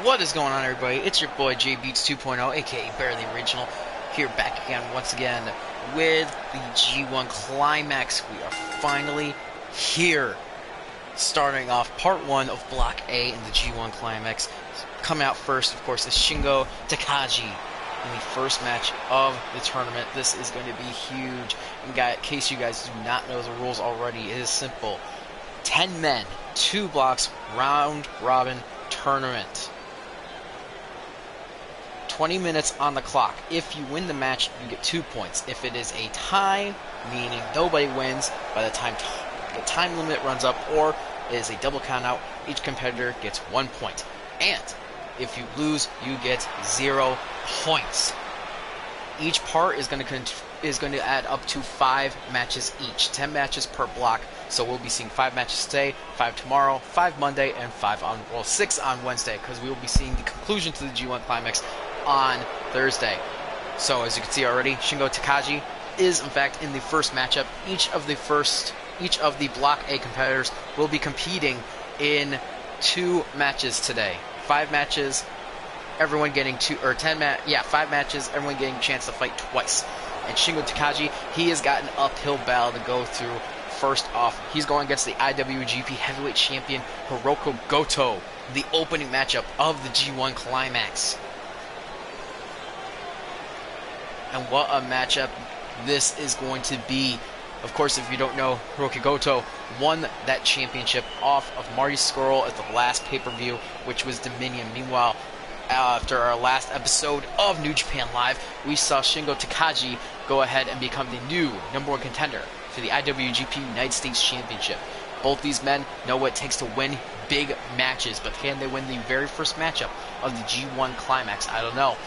What is going on, everybody? It's your boy J Beats 2.0, aka Barely Original, here back again once again with the G1 Climax. We are finally here, starting off part 1 of Block A in the G1 Climax. Coming out first, of course, is Shingo Takagi in the first match of the tournament. This is going to be huge. In case you guys do not know the rules already, it is simple. 10 men, 2 blocks, round robin tournament. 20 minutes on the clock. If you win the match, you get 2 points. If it is a tie, meaning nobody wins by the time the time limit runs up, or it is a double count out, each competitor gets 1 point. And if you lose, you get 0 points. Each part is going to add up to 5 matches each. 10 matches per block. So we'll be seeing 5 matches today, 5 tomorrow, 5 Monday, and 6 on Wednesday, because we will be seeing the conclusion to the G1 Climax on Thursday. So as you can see already, Shingo Takagi is in fact in the first matchup. Each of the Block A competitors will be competing in 2 matches today. 5 matches, everyone getting 5 matches, everyone getting a chance to fight twice. And Shingo Takagi, he has got an uphill battle to go through. First off, he's going against the IWGP Heavyweight Champion Hiroko Goto, the opening matchup of the G1 Climax. And what a matchup this is going to be. Of course, if you don't know, Hiroko Goto won that championship off of Marty Scurll at the last pay-per-view, which was Dominion. Meanwhile, after our last episode of New Japan Live, we saw Shingo Takagi go ahead and become the new #1 contender for the IWGP United States Championship. Both these men know what it takes to win big matches, but can they win the very first matchup of the G1 Climax? I don't know.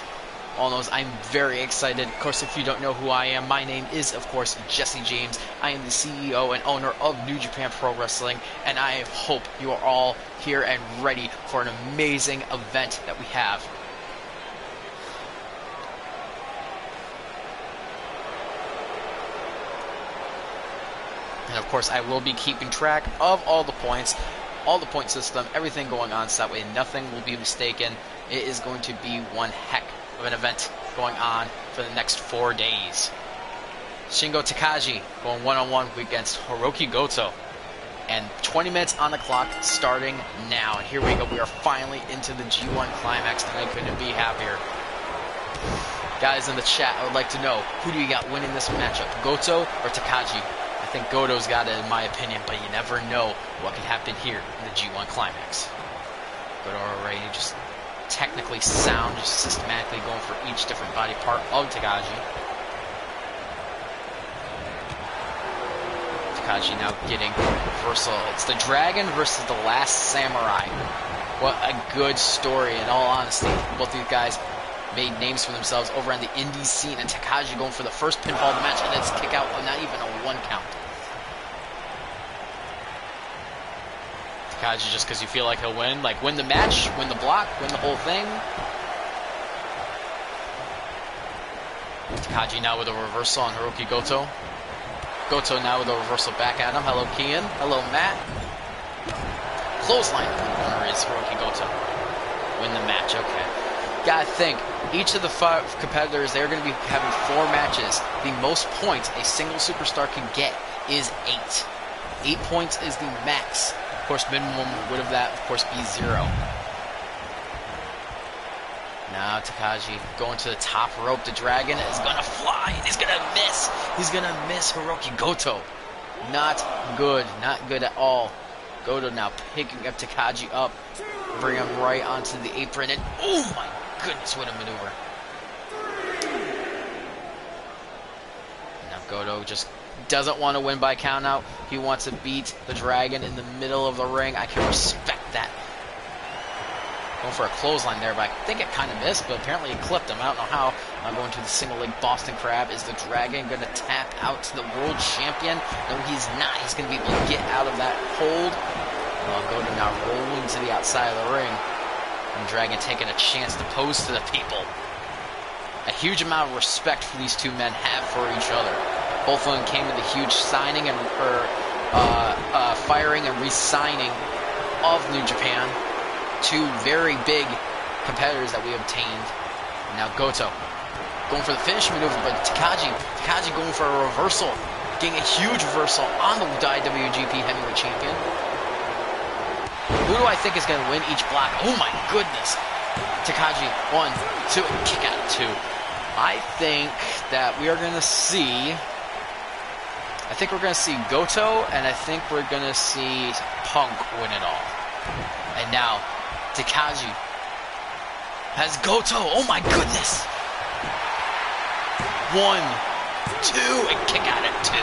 All knows I'm very excited. Of course, if you don't know who I am, my name is, of course, Jesse James. I am the CEO and owner of New Japan Pro Wrestling, and I hope you are all here and ready for an amazing event that we have. And of course, I will be keeping track of all the points, all the point system, everything going on, so that way nothing will be mistaken. It is going to be one heck of an event going on for the next 4 days. Shingo Takagi going one-on-one against Hiroko Goto. And 20 minutes on the clock starting now. And here we go. We are finally into the G1 Climax, and I couldn't be happier. Guys in the chat, I would like to know, who do you got winning this matchup, Goto or Takagi? I think Goto's got it in my opinion, but you never know what could happen here in the G1 Climax. Goto already just technically sound, just systematically going for each different body part of Takagi. Takagi now getting reversal. It's the Dragon versus the Last Samurai. What a good story, in all honesty. Both these guys made names for themselves over on the indie scene, and Takagi going for the first pinfall of the match, and it's kick out, not even a 1 count. Takagi, just because you feel like he'll win, like win the match, win the block, win the whole thing. Takagi now with a reversal on Hiroko Goto. Goto now with a reversal back at him. Hello, Kian. Hello, Matt. Clothesline in the corner is Hiroko Goto. Win the match, okay. Gotta think, each of the 5 competitors, they're going to be having 4 matches. The most points a single superstar can get is 8. 8 points is the max. Of course, minimum would of that, of course, be 0. Now Takagi going to the top rope. The Dragon is going to fly, and he's going to miss. He's going to miss Hiroko Goto. Not good. Not good at all. Goto now picking up Takagi up, bring him right onto the apron, and oh my goodness, what a maneuver. Now Goto just doesn't want to win by countout. He wants to beat the Dragon in the middle of the ring. I can respect that. Going for a clothesline there, but I think it kind of missed, but apparently it clipped him. I don't know how. I'm going to the single leg Boston Crab. Is the Dragon going to tap out to the world champion? No, he's not. He's going to be able to get out of that hold. Goto now rolling to the outside of the ring. And Dragon taking a chance to pose to the people. A huge amount of respect for these 2 men have for each other. Both of them came with a huge signing and firing and re-signing of New Japan. 2 very big competitors that we obtained. Now Goto going for the finish maneuver, but Takagi going for a reversal, getting a huge reversal on the IWGP Heavyweight Champion. Who do I think is going to win each block? Oh my goodness! Takagi, 1, 2, and kick out of 2. I think that we are going to see. I think we're going to see Goto, and I think we're going to see Punk win it all. And now Takagi has Goto. Oh my goodness! 1, 2, and kick out at 2.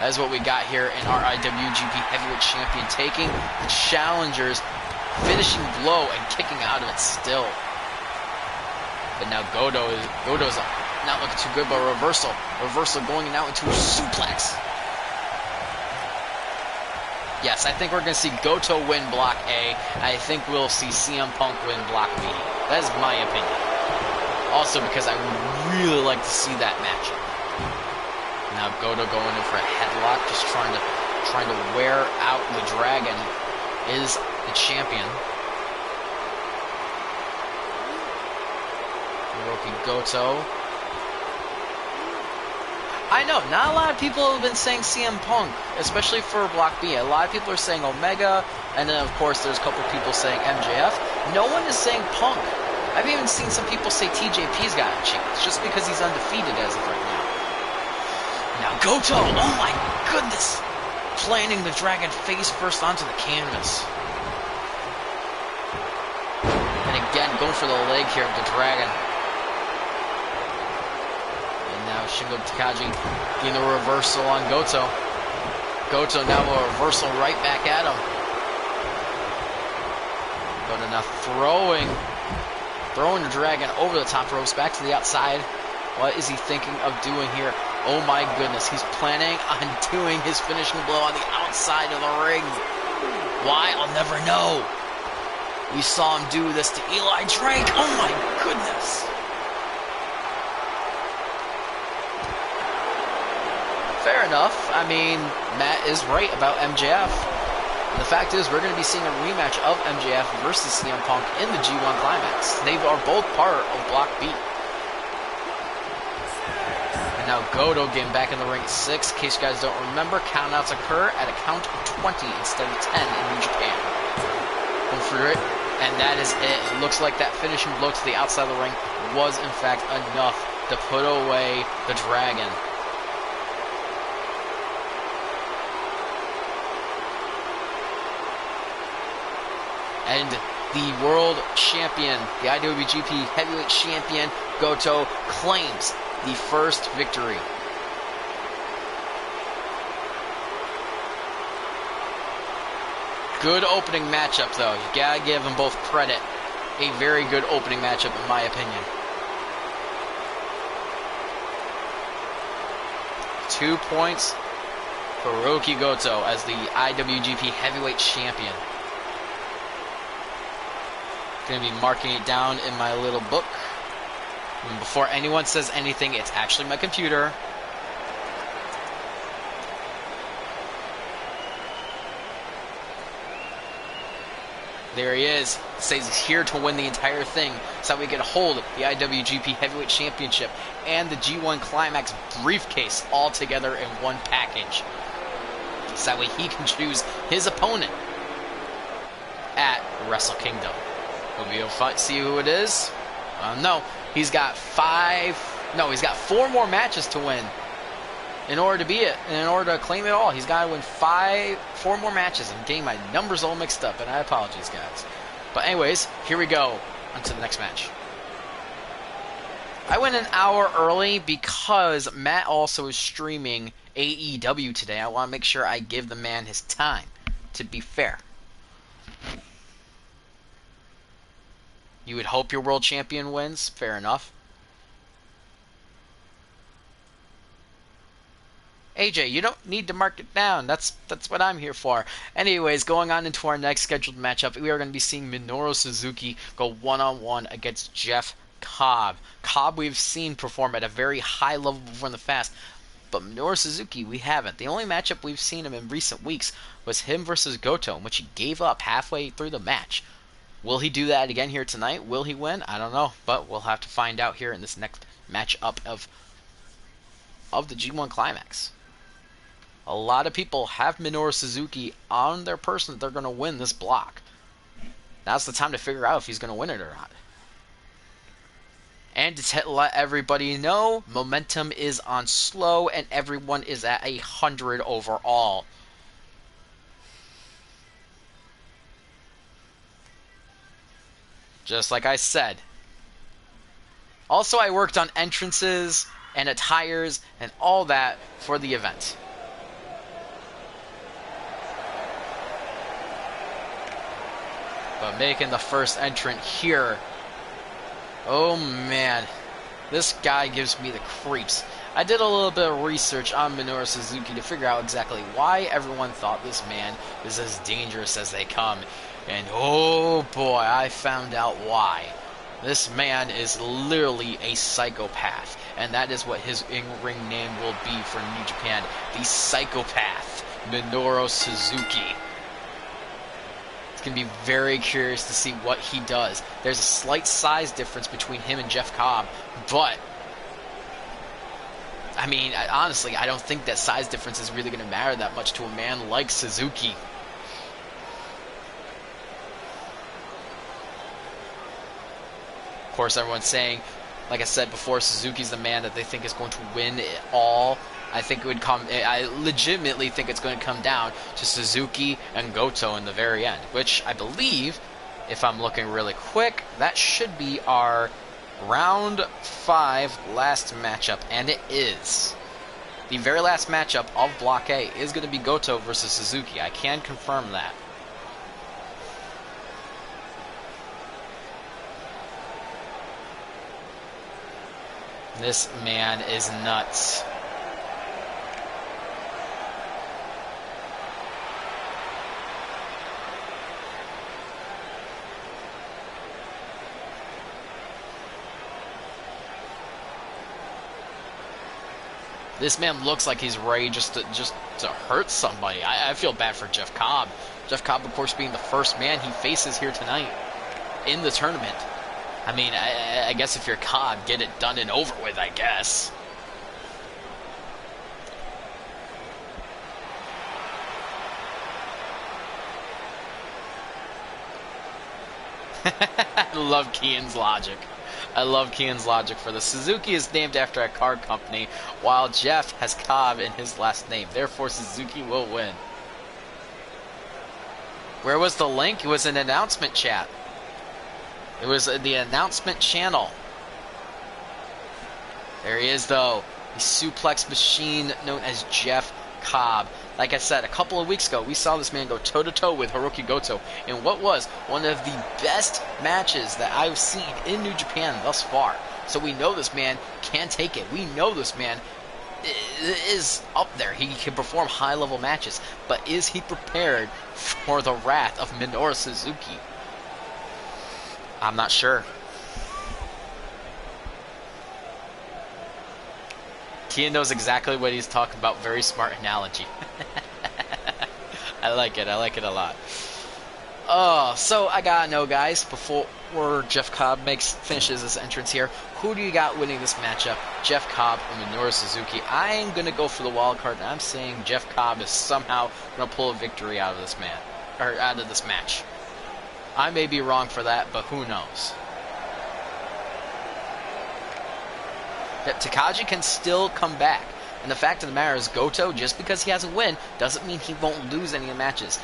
That is what we got here in our IWGP Heavyweight Champion, taking the challenger's finishing blow and kicking out of it still. But now Goto's not looking too good, but reversal going out into a suplex. Yes, I think we're going to see Goto win Block A. I think we'll see CM Punk win Block B. That is my opinion. Also because I would really like to see that matchup. Now Goto going in for a headlock, just trying to wear out the Dragon. Is the champion. Hiroki Goto. I know, not a lot of people have been saying CM Punk, especially for Block B. A lot of people are saying Omega, and then of course there's a couple people saying MJF. No one is saying Punk. I've even seen some people say TJP's got a chance, just because he's undefeated as of right now. Now Goto, oh my goodness! Planting the Dragon face first onto the canvas. And again, going for the leg here of the Dragon. And now Shingo Takagi getting the reversal on Goto. Goto now a reversal right back at him. Goto now throwing the Dragon over the top ropes, back to the outside. What is he thinking of doing here? Oh my goodness, he's planning on doing his finishing blow on the outside of the ring. Why? I'll never know. We saw him do this to Eli Drake. Oh my goodness. Fair enough. I mean, Matt is right about MJF. The fact is, we're going to be seeing a rematch of MJF versus CM Punk in the G1 Climax. They are both part of Block B. And now Goto getting back in the ring at 6. In case you guys don't remember, countouts occur at a count of 20 instead of 10 in New Japan. Going for it, and that is it. It looks like that finishing blow to the outside of the ring was, in fact, enough to put away the Dragon. And the world champion, the IWGP Heavyweight Champion, Goto, claims the first victory. Good opening matchup, though. You gotta give them both credit. A very good opening matchup, in my opinion. 2 points for Hiroki Goto as the IWGP Heavyweight Champion. Going to be marking it down in my little book. And before anyone says anything, it's actually my computer. There he is. Says he's here to win the entire thing. So that we get a hold of the IWGP Heavyweight Championship and the G1 Climax briefcase all together in one package. So that way he can choose his opponent at Wrestle Kingdom. We'll be able to see who it is. No, he's got 4 more matches to win in order to be it, and in order to claim it all. He's got to win 4 more matches. I'm getting my numbers all mixed up, and I apologize, guys. But anyways, here we go on to the next match. I went an hour early because Matt also is streaming AEW today. I want to make sure I give the man his time, to be fair. You would hope your world champion wins. Fair enough. AJ, you don't need to mark it down. That's what I'm here for. Anyways, going on into our next scheduled matchup, we are going to be seeing Minoru Suzuki go one-on-one against Jeff Cobb. Cobb we've seen perform at a very high level before in the past, but Minoru Suzuki we haven't. The only matchup we've seen him in recent weeks was him versus Goto, in which he gave up halfway through the match. Will he do that again here tonight? Will he win? I don't know, but we'll have to find out here in this next matchup of the G1 Climax. A lot of people have Minoru Suzuki on their person that they're going to win this block. Now's the time to figure out if he's going to win it or not. And to let everybody know, momentum is on slow and everyone is at 100 overall. Just like I said. Also, I worked on entrances and attires and all that for the event. But making the first entrant here, oh man, this guy gives me the creeps. I did a little bit of research on Minoru Suzuki to figure out exactly why everyone thought this man is as dangerous as they come. And oh boy, I found out why. This man is literally a psychopath. And that is what his in-ring name will be for New Japan. The Psychopath, Minoru Suzuki. It's going to be very curious to see what he does. There's a slight size difference between him and Jeff Cobb, but I mean, honestly, I don't think that size difference is really going to matter that much to a man like Suzuki. Of course, everyone's saying, like I said before, Suzuki's the man that they think is going to win it all. I legitimately think it's going to come down to Suzuki and Goto in the very end, which I believe, if I'm looking really quick, that should be our round 5 last matchup, and it is. The very last matchup of Block A is going to be Goto versus Suzuki. I can confirm that. This man is nuts. This man looks like he's ready just to hurt somebody. I feel bad for Jeff Cobb. Jeff Cobb, of course, being the first man he faces here tonight in the tournament. I mean, I guess if you're Cobb, get it done and over with, I guess. I love Kian's logic. I love Kian's logic for this. Suzuki is named after a car company, while Jeff has Cobb in his last name. Therefore, Suzuki will win. Where was the link? It was an announcement chat. It was the announcement channel. There he is, though. The suplex machine known as Jeff Cobb. Like I said, a couple of weeks ago, we saw this man go toe-to-toe with Hiroki Goto in what was one of the best matches that I've seen in New Japan thus far. So we know this man can take it. We know this man is up there. He can perform high-level matches. But is he prepared for the wrath of Minoru Suzuki? I'm not sure. Kian knows exactly what he's talking about. Very smart analogy. I like it. I like it a lot. Oh, so I gotta know, guys, before Jeff Cobb finishes his entrance here, who do you got winning this matchup? Jeff Cobb or Minoru Suzuki? I'm gonna go for the wild card, and I'm saying Jeff Cobb is somehow gonna pull a victory out of this match. I may be wrong for that, but who knows? That Takagi can still come back. And the fact of the matter is, Goto, just because he has a win, doesn't mean he won't lose any of the matches.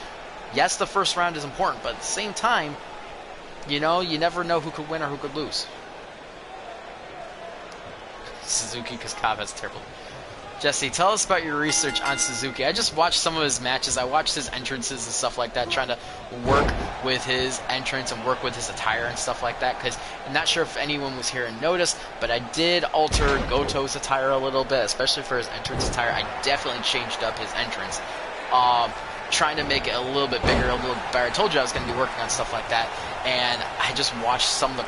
Yes, the first round is important, but at the same time, you know, you never know who could win or who could lose. Suzuki, because Cobb has terrible. Jesse, tell us about your research on Suzuki. I just watched some of his matches. I watched his entrances and stuff like that, trying to work with his entrance and work with his attire and stuff like that, because I'm not sure if anyone was here and noticed, but I did alter Goto's attire a little bit, especially for his entrance attire. I definitely changed up his entrance, trying to make it a little bit bigger, a little bit better. I told you I was going to be working on stuff like that, and I just watched some of the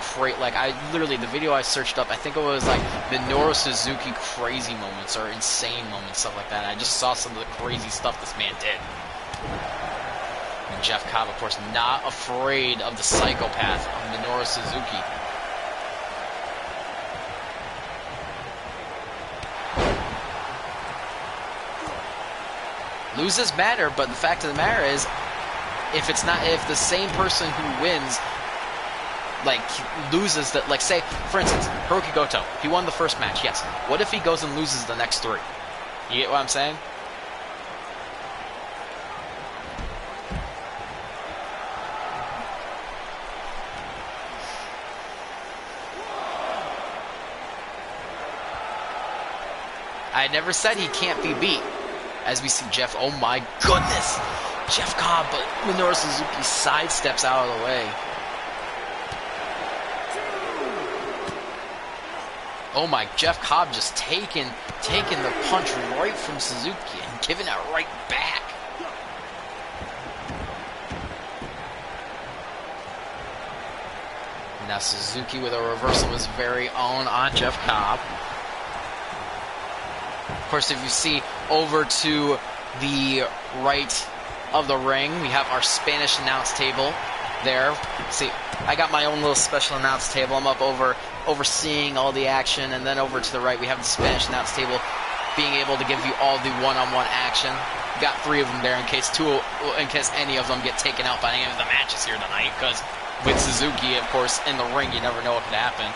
the video I searched up, I think it was like Minoru Suzuki crazy moments or insane moments, stuff like that, and I just saw some of the crazy stuff this man did. Jeff Cobb, of course, not afraid of the psychopath of Minoru Suzuki. Loses matter, but the fact of the matter is, if the same person who wins, like, loses that, like, say, for instance, Hiroki Goto, he won the first match, yes. What if he goes and loses the next 3? You get what I'm saying? I never said he can't be beat. As we see Jeff, oh my goodness! Jeff Cobb, but Minoru Suzuki sidesteps out of the way. Oh my, Jeff Cobb just taking the punch right from Suzuki and giving it right back. Now Suzuki with a reversal of his very own on Jeff Cobb. Of course, if you see over to the right of the ring, we have our Spanish announce table there. See, I got my own little special announce table. I'm up overseeing all the action, and then over to the right we have the Spanish announce table, being able to give you all the one-on-one action. Got 3 of them there in case any of them get taken out by any of the matches here tonight. Because with Suzuki, of course, in the ring, you never know what could happen.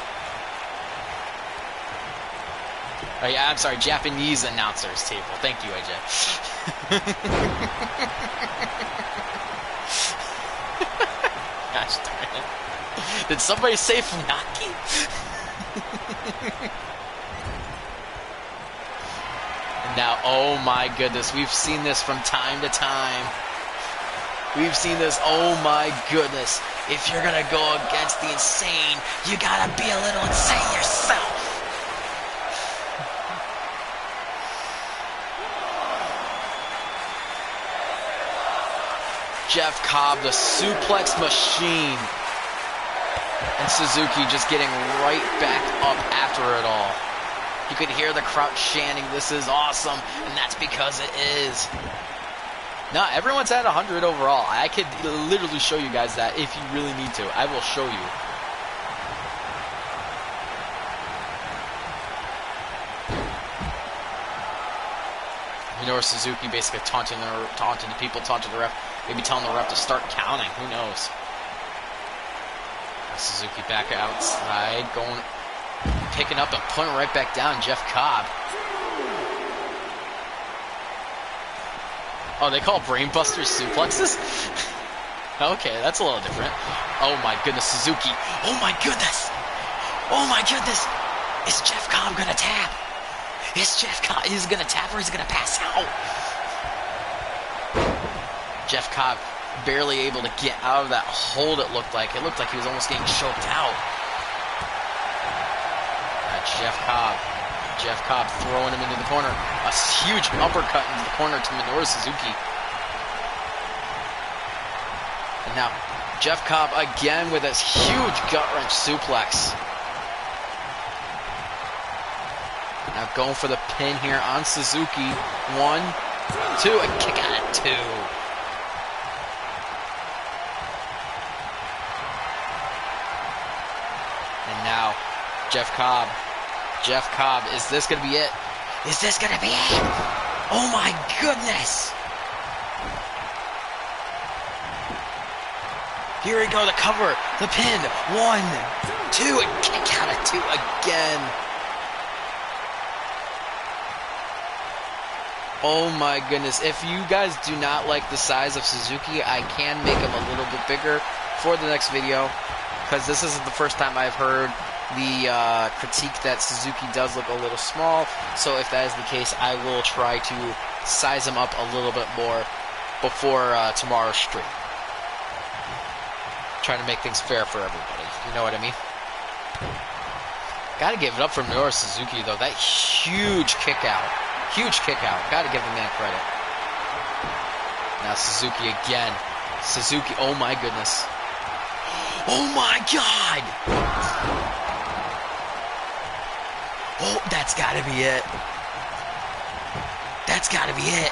Oh, yeah, I'm sorry, Japanese announcers table. Thank you, AJ. Gosh darn it. Did somebody say Funaki? Now, oh my goodness, we've seen this from time to time. We've seen this, oh my goodness. If you're gonna go against the insane, you gotta be a little insane yourself. Jeff Cobb, the suplex machine. And Suzuki just getting right back up after it all. You could hear the crowd chanting, "This is awesome," and that's because it is. No, everyone's at 100 overall. I could literally show you guys that if you really need to. I will show you. Minoru Suzuki basically taunting the people, taunting the ref. Maybe telling the ref to start counting. Who knows? Suzuki back outside, picking up and putting right back down Jeff Cobb. Oh, they call brainbusters suplexes? Okay, that's a little different. Oh my goodness, Suzuki. Oh my goodness. Oh my goodness. Is Jeff Cobb gonna tap? Is Jeff Cobb, is he gonna tap or is he gonna pass out? Jeff Cobb barely able to get out of that hold, it looked like. It looked like he was almost getting choked out. Jeff Cobb throwing him into the corner. A huge uppercut into the corner to Minoru Suzuki. And now, Jeff Cobb again with this huge gut-wrench suplex. Now going for the pin here on Suzuki. 1, 2, a kick out at 2. And now, Jeff Cobb, is this going to be it? Is this going to be it? Oh my goodness! Here we go, the cover, the pin. 1, 2, and kick out at 2 again. Oh my goodness. If you guys do not like the size of Suzuki, I can make him a little bit bigger for the next video. Because this isn't the first time I've heard the critique that Suzuki does look a little small. So if that is the case, I will try to size him up a little bit more before tomorrow's stream. Trying to make things fair for everybody. You know what I mean? Gotta give it up for Minoru Suzuki though. That huge kick out. Huge kick out. Gotta give the man credit. Now Suzuki again. Suzuki, oh my goodness. Oh my god! Oh, that's gotta be it. That's gotta be it.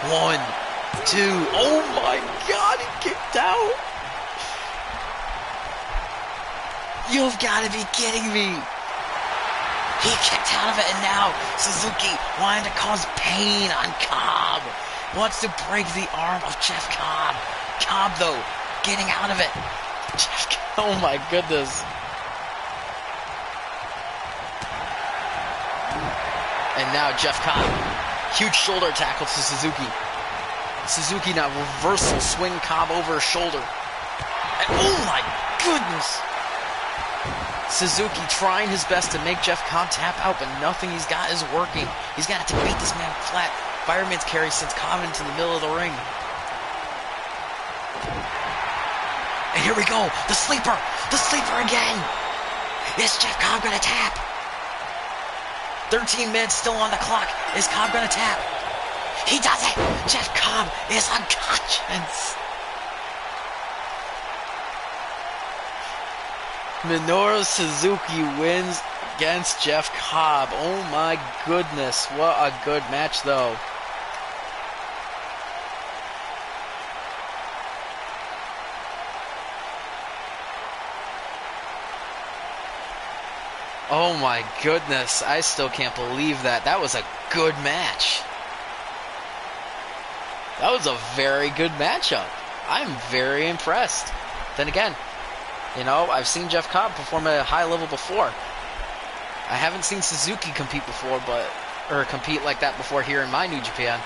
1, 2. Oh my god, he kicked out. You've got to be kidding me. He kicked out of it, and now Suzuki wanting to cause pain on Cobb. Wants to break the arm of Jeff Cobb. Cobb, though, getting out of it. Oh my goodness. And now Jeff Cobb. Huge shoulder tackle to Suzuki. Suzuki now reversal swing Cobb over his shoulder. And oh my goodness. Suzuki trying his best to make Jeff Cobb tap out, but nothing he's got is working. He's got to beat this man flat. Fireman's carry sends Cobb into the middle of the ring. And here we go. The sleeper. The sleeper again. Is Jeff Cobb going to tap? 13 minutes still on the clock. Is Cobb going to tap? He does it. Jeff Cobb is unconscious. Minoru Suzuki wins against Jeff Cobb. Oh my goodness. What a good match though. Oh my goodness. I still can't believe that. That was a good match. That was a very good matchup. I'm very impressed. Then again, you know, I've seen Jeff Cobb perform at a high level before. I haven't seen Suzuki compete before, or compete like that before here in my New Japan.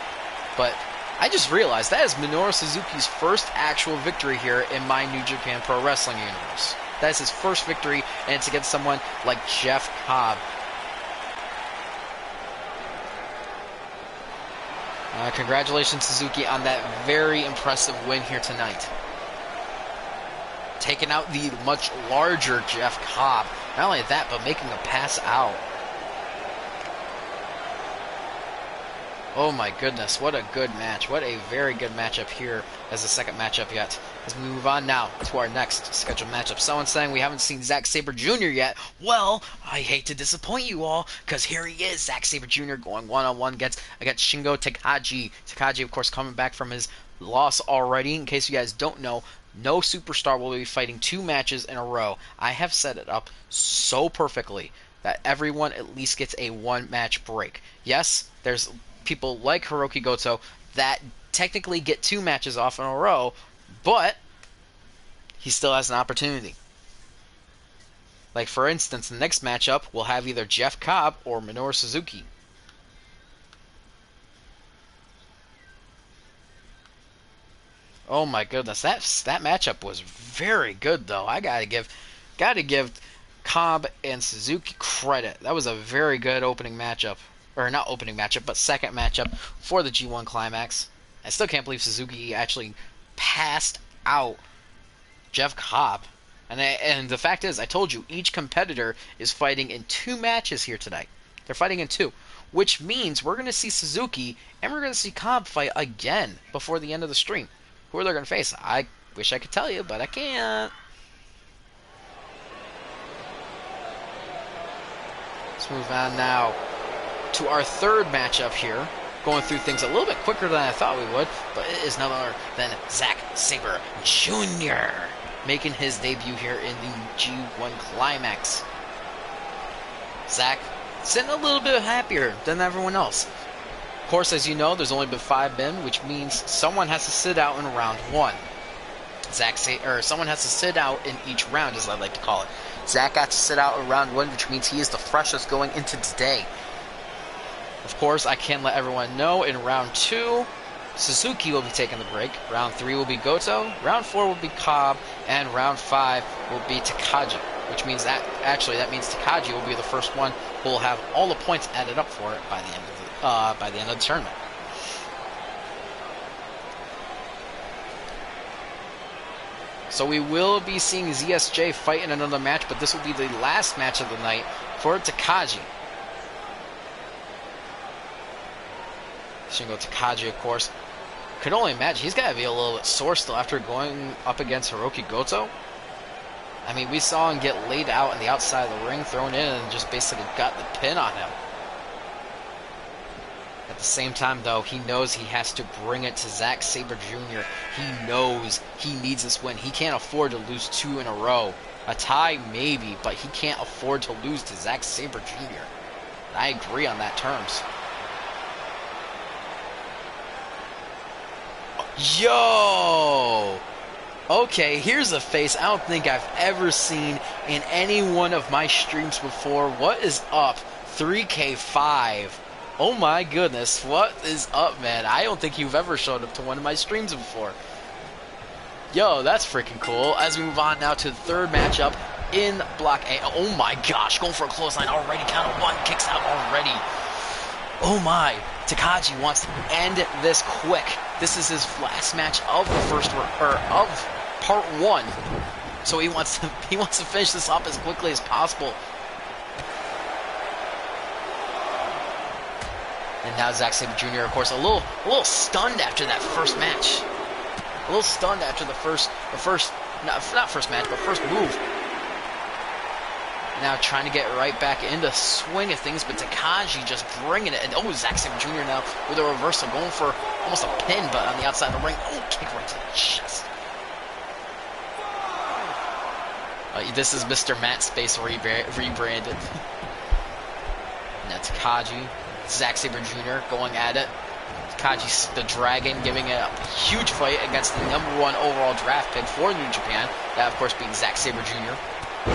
But I just realized that is Minoru Suzuki's first actual victory here in my New Japan Pro Wrestling universe. That is his first victory, and it's against someone like Jeff Cobb. Congratulations, Suzuki, on that very impressive win here tonight. Taking out the much larger Jeff Cobb. Not only that, but making a pass out. Oh my goodness, what a good match. What a very good matchup here as the second matchup yet. As we move on now to our next scheduled matchup. Someone's saying we haven't seen Zack Sabre Jr. yet. Well, I hate to disappoint you all, because here he is, Zack Sabre Jr. going one-on-one against Shingo Takagi. Takagi, of course, coming back from his loss already. In case you guys don't know, no superstar will be fighting 2 matches in a row. I have set it up so perfectly that everyone at least gets a 1-match break. Yes, there's people like Hiroki Goto that technically get 2 matches off in a row, but he still has an opportunity. Like, for instance, the next matchup will have either Jeff Cobb or Minoru Suzuki. Oh my goodness, that matchup was very good though. I gotta give Cobb and Suzuki credit. That was a very good opening matchup. Or not opening matchup, but second matchup for the G1 Climax. I still can't believe Suzuki actually passed out Jeff Cobb. And the fact is, I told you, each competitor is fighting in 2 matches here tonight. They're fighting in 2. Which means we're going to see Suzuki and we're going to see Cobb fight again before the end of the stream. Who are they going to face? I wish I could tell you, but I can't. Let's move on now to our third matchup here. Going through things a little bit quicker than I thought we would, but it is none other than Zack Sabre Jr. making his debut here in the G1 Climax. Zack sitting a little bit happier than everyone else. Of course, as you know, there's only been 5 men, which means someone has to sit out in round 1. Someone has to sit out in each round, as I like to call it. Zack got to sit out in round 1, which means he is the freshest going into today. Of course, I can let everyone know in round 2, Suzuki will be taking the break. Round 3 will be Goto. Round 4 will be Cobb. And round 5 will be Takagi. Which means that means Takagi will be the first one who will have all the points added up for it by the end of the tournament. So we will be seeing ZSJ fight in another match, but this will be the last match of the night for Takagi. Shingo Takagi, of course, could only imagine. He's got to be a little bit sore still after going up against Hiroki Goto. I mean, we saw him get laid out on the outside of the ring, thrown in, and just basically got the pin on him. At the same time, though, he knows he has to bring it to Zack Sabre Jr. He knows he needs this win. He can't afford to lose 2 in a row. A tie, maybe, but he can't afford to lose to Zack Sabre Jr. I agree on that terms. Yo! Okay, here's a face I don't think I've ever seen in any one of my streams before. What is up? 3K5. Oh my goodness, what is up, man? I don't think you've ever showed up to one of my streams before. Yo, that's freaking cool. As we move on now to the third matchup in Block A. Oh my gosh, going for a clothesline already. Count of 1, kicks out already. Oh my. Takagi wants to end this quick. This is his last match of the first, or of part 1. So he wants to finish this up as quickly as possible. And now Zack Sabre Jr., of course, a little stunned after that first match. A little stunned after the first move. Now trying to get right back into swing of things, but Takagi just bringing it. And oh, Zack Sabre Jr. now with a reversal, going for almost a pin, but on the outside of the ring. Oh, kick right to the chest. This is Mr. Matt Space rebranded. Now Takagi, Zack Sabre Jr. going at it. Takagi's the Dragon, giving it a huge fight against the #1 overall draft pick for New Japan. That, of course, being Zack Sabre Jr.,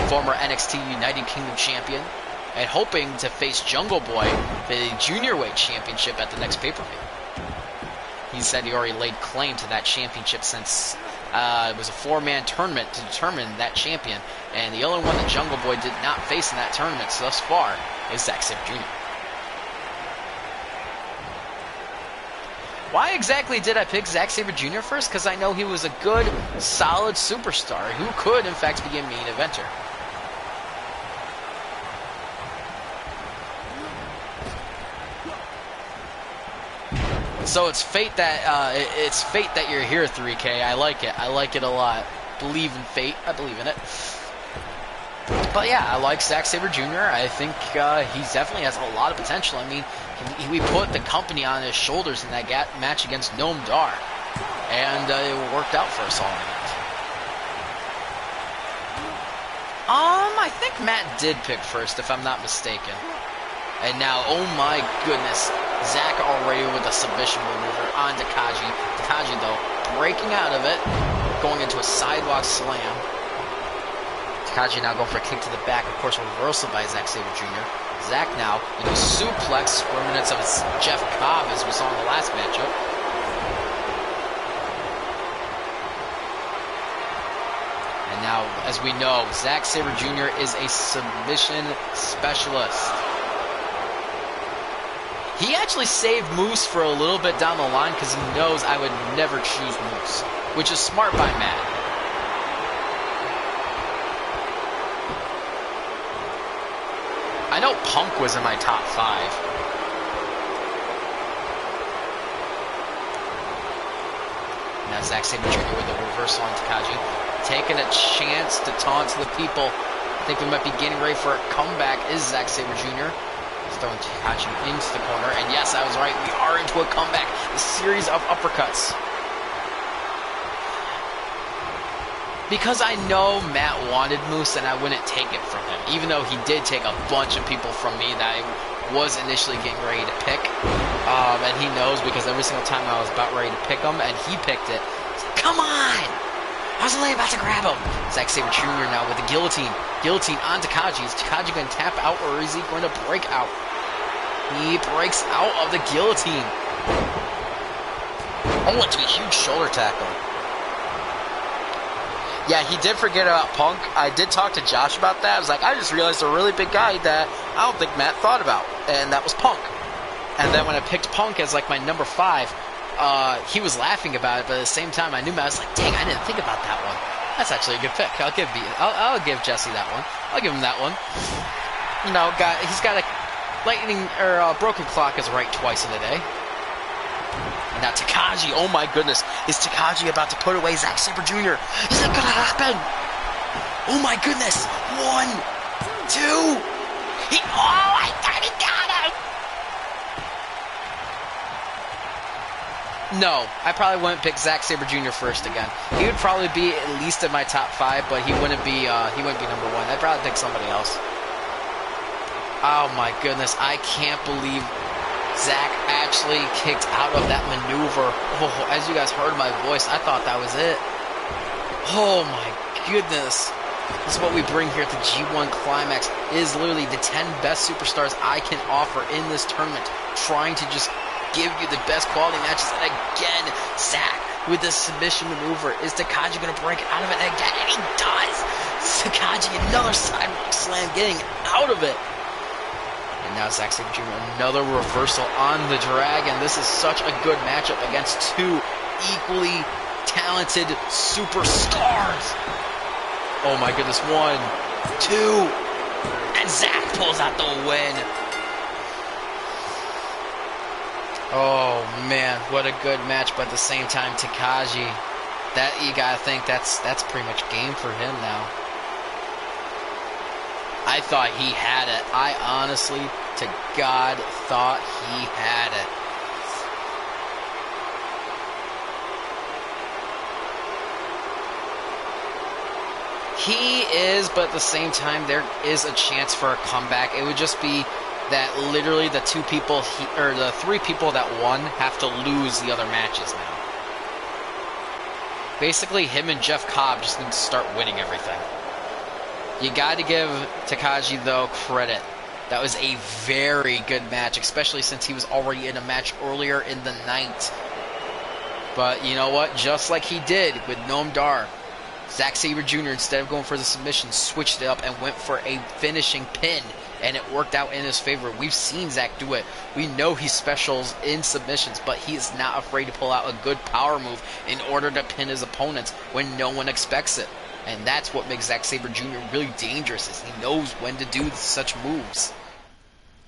former NXT United Kingdom champion, and hoping to face Jungle Boy for the Junior Weight Championship at the next pay-per-view. He said he already laid claim to that championship since it was a 4-man tournament to determine that champion, and the only one that Jungle Boy did not face in that tournament thus far is Zack Sabre Jr. Why exactly did I pick Zack Sabre Jr. first? Because I know he was a good, solid superstar who could, in fact, be a main eventer. So it's fate that you're here, 3K. I like it. I like it a lot. Believe in fate. I believe in it. But yeah, I like Zack Sabre Jr. I think he definitely has a lot of potential. I mean, we put the company on his shoulders in that match against Noam Dar, and it worked out for us all in that. I think Matt did pick first, if I'm not mistaken. And now, oh my goodness, Zack already with a submission maneuver on Takagi. Takagi, though, breaking out of it, going into a sidewalk slam. Takagi now going for a kick to the back, of course, reversal by Zack Sabre Jr. Zack now, suplex, remnants of Jeff Cobb, as we saw in the last matchup. And now, as we know, Zack Sabre Jr. is a submission specialist. He actually saved Moose for a little bit down the line because he knows I would never choose Moose, which is smart by Matt. I know Punk was in my top 5. Now Zack Sabre Jr. with a reversal on Takagi. Taking a chance to taunt the people. I think we might be getting ready for a comeback. Is Zack Sabre Jr. He's throwing Takagi into the corner. And yes, I was right. We are into a comeback. A series of uppercuts. Because I know Matt wanted Moose and I wouldn't take it from him. Even though he did take a bunch of people from me that I was initially getting ready to pick. And he knows because every single time I was about ready to pick him and he picked it. Come on! I was only about to grab him. Zack Sabre Jr. now with the guillotine. Guillotine on Takagi. Is Takagi going to tap out or is he going to break out? He breaks out of the guillotine. Oh, into a huge shoulder tackle. Yeah, he did forget about Punk. I did talk to Josh about that. I was like, I just realized a really big guy that I don't think Matt thought about, and that was Punk. And then when I picked Punk as like my number 5, he was laughing about it, but at the same time I knew Matt. I was like, dang, I didn't think about that one. That's actually a good pick. I'll give Jesse that one. I'll give him that one. He's got a lightning or broken clock is right twice in a day. And now Takagi, oh my goodness, is Takagi about to put away Zack Sabre Jr.? Is that gonna happen? Oh my goodness, 1, 2, I thought he got him! No, I probably wouldn't pick Zack Sabre Jr. first again. He would probably be at least in my top 5, but he wouldn't be number 1. I'd probably pick somebody else. Oh my goodness, I can't believe Zack actually kicked out of that maneuver. Oh, as you guys heard my voice, I thought that was it. Oh my goodness. This is what we bring here at the G1 Climax. It is literally the 10 best superstars I can offer in this tournament, trying to just give you the best quality matches. And again, Zack with the submission maneuver. Is Takagi going to break out of it again? And he does! Takagi, another sidewalk slam, getting out of it. And now Zack Sabre Jr., another reversal on the Dragon. This is such a good matchup against two equally talented superstars. Oh my goodness, 1, 2, and Zack pulls out the win. Oh man, what a good match, but at the same time, Takagi, that you gotta think that's pretty much game for him now. I thought he had it. I honestly, to God, thought he had it. He is, but at the same time, there is a chance for a comeback. It would just be that literally the 3 people that won have to lose the other matches now. Basically, him and Jeff Cobb just need to start winning everything. You got to give Takagi, though, credit. That was a very good match, especially since he was already in a match earlier in the night. But you know what? Just like he did with Noam Dar, Zack Sabre Jr., instead of going for the submission, switched it up and went for a finishing pin, and it worked out in his favor. We've seen Zack do it. We know he specials in submissions, but he is not afraid to pull out a good power move in order to pin his opponents when no one expects it. And that's what makes Zack Sabre Jr. really dangerous, is he knows when to do such moves.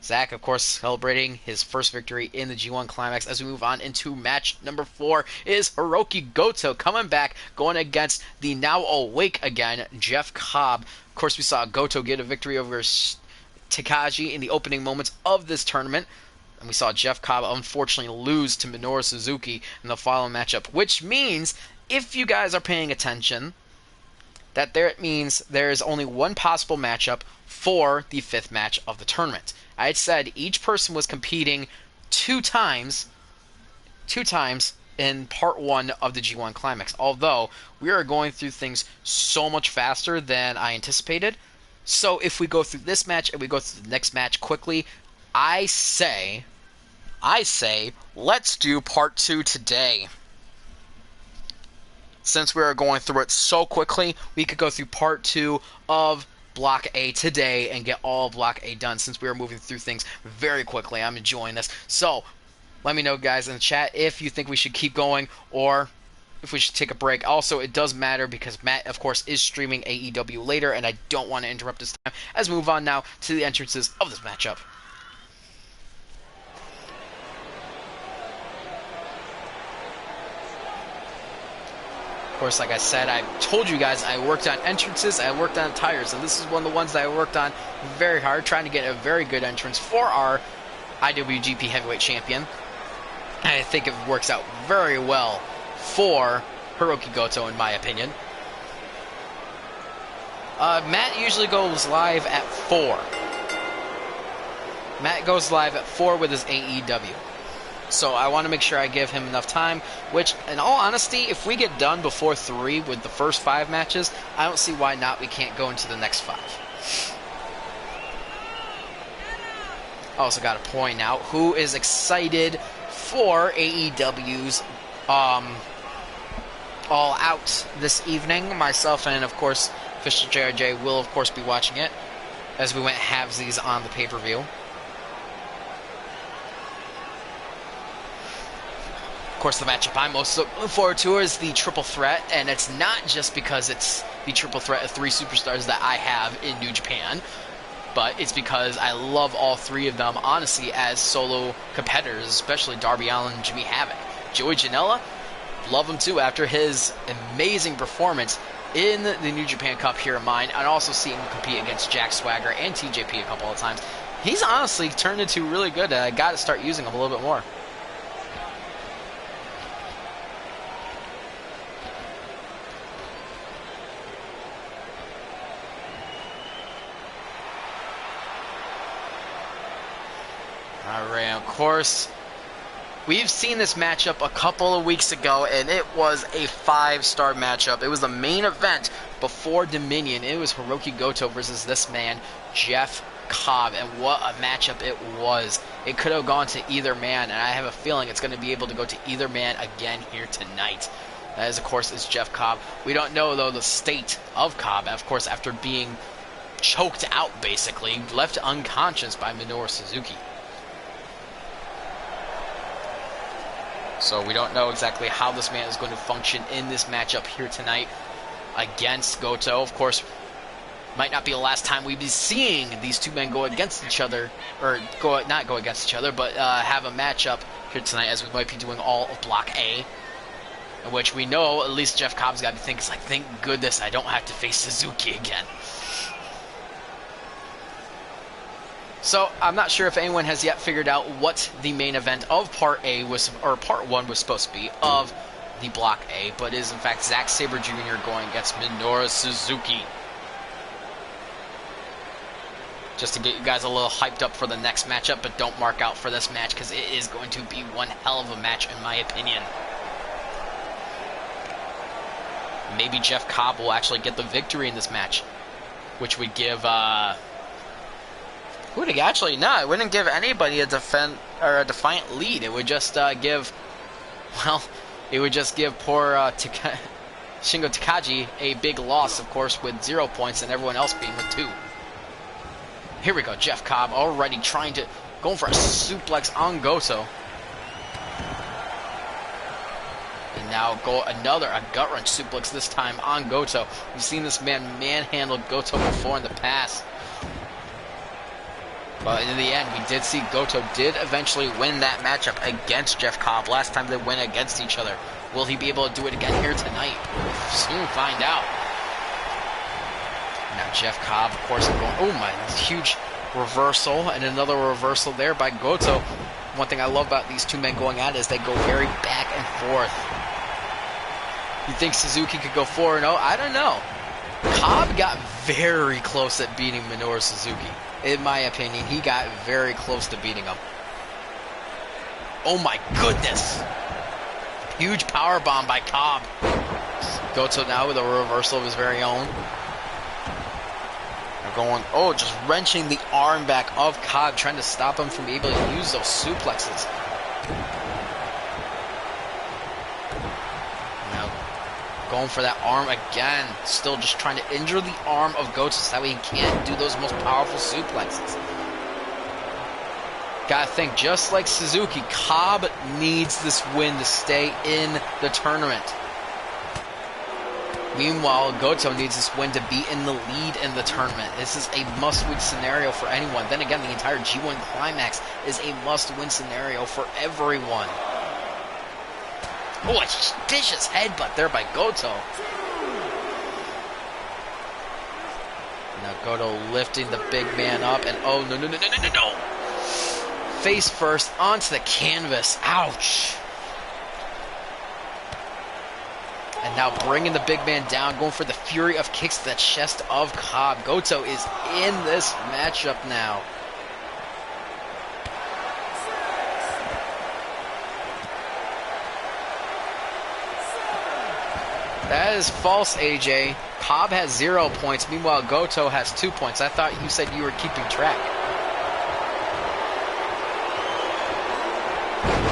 Zack, of course, celebrating his first victory in the G1 Climax. As we move on into match number 4 is Hiroki Goto coming back, going against the now awake again, Jeff Cobb. Of course, we saw Goto get a victory over Takagi in the opening moments of this tournament. And we saw Jeff Cobb unfortunately lose to Minoru Suzuki in the following matchup, which means, if you guys are paying attention, that it means there is only one possible matchup for the 5th match of the tournament. I had said each person was competing two times in part 1 of the G1 Climax, although we are going through things so much faster than I anticipated. So if we go through this match and we go through the next match quickly, I say, let's do part 2 today. Since we are going through it so quickly, we could go through part 2 of Block A today and get all Block A done, since we are moving through things very quickly. I'm enjoying this. So, let me know, guys, in the chat if you think we should keep going or if we should take a break. Also, it does matter because Matt, of course, is streaming AEW later, and I don't want to interrupt his time. As we move on now to the entrances of this matchup. Of course, like I said, I told you guys I worked on entrances, I worked on tires, and this is one of the ones that I worked on very hard, trying to get a very good entrance for our IWGP Heavyweight Champion. And I think it works out very well for Hiroki Goto, in my opinion. Matt usually goes live at 4. Matt goes live at 4 with his AEW. So I want to make sure I give him enough time, which, in all honesty, if we get done before 3 with the first 5 matches, I don't see why not we can't go into the next 5. I also got to point out who is excited for AEW's All Out this evening. Myself and, of course, Official JRJ will, of course, be watching it as we went halvesies on the pay-per-view. Of course, the matchup I'm most looking forward to is the triple threat, and it's not just because it's the triple threat of 3 superstars that I have in New Japan, but it's because I love all 3 of them, honestly, as solo competitors, especially Darby Allin and Jimmy Havoc. Joey Janela, love him too after his amazing performance in the New Japan Cup here in mine, and also seeing him compete against Jack Swagger and TJP a couple of times. He's honestly turned into really good, and I got to start using him a little bit more. All right, of course, we've seen this matchup a couple of weeks ago, and it was a 5-star matchup. It was the main event before Dominion. It was Hiroki Goto versus this man, Jeff Cobb, and what a matchup it was. It could have gone to either man, and I have a feeling it's going to be able to go to either man again here tonight. That is, of course, is Jeff Cobb. We don't know, though, the state of Cobb, of course, after being choked out, basically, left unconscious by Minoru Suzuki. So we don't know exactly how this man is going to function in this matchup here tonight against Goto. Of course, might not be the last time we'd be seeing these two men go against each other, or not go against each other, but have a matchup here tonight, as we might be doing all of Block A, in which we know at least Jeff Cobb's got to think, it's like, thank goodness I don't have to face Suzuki again. So I'm not sure if anyone has yet figured out what the main event of Part A was, or Part 1 was supposed to be of the Block A, but it is in fact Zack Sabre Jr. going against Minoru Suzuki. Just to get you guys a little hyped up for the next matchup, but don't mark out for this match because it is going to be one hell of a match in my opinion. Maybe Jeff Cobb will actually get the victory in this match, which would give it wouldn't give anybody a defiant lead. It would just give poor Shingo Takagi a big loss, of course, with 0 points, and everyone else being with 2. Here we go, Jeff Cobb already going for a suplex on Goto. And now a gut-wrench suplex, this time on Goto. We've seen this man manhandle Goto before in the past. But in the end, we did see Goto did eventually win that matchup against Jeff Cobb. Last time they went against each other. Will he be able to do it again here tonight? We'll soon find out. Now Jeff Cobb, of course, going, oh my, huge reversal, and another reversal there by Goto. One thing I love about these two men going at it is they go very back and forth. You think Suzuki could go 4-0? I don't know. Cobb got very close at beating Minoru Suzuki. In my opinion, he got very close to beating him. Oh my goodness! Huge powerbomb by Cobb. Goto now with a reversal of his very own. They're just wrenching the arm back of Cobb, trying to stop him from being able to use those suplexes. Now, going for that arm again. Still just trying to injure the arm of Goto so that way he can't do those most powerful suplexes. Gotta think, just like Suzuki, Cobb needs this win to stay in the tournament. Meanwhile, Goto needs this win to be in the lead in the tournament. This is a must-win scenario for anyone. Then again, the entire G1 Climax is a must-win scenario for everyone. Oh, a vicious headbutt there by Goto. Now Goto lifting the big man up, and oh, no. Face first onto the canvas. Ouch. And now bringing the big man down, going for the fury of kicks to the chest of Cobb. Goto is in this matchup now. That is false, AJ. Cobb has 0 points. Meanwhile, Goto has 2 points. I thought you said you were keeping track.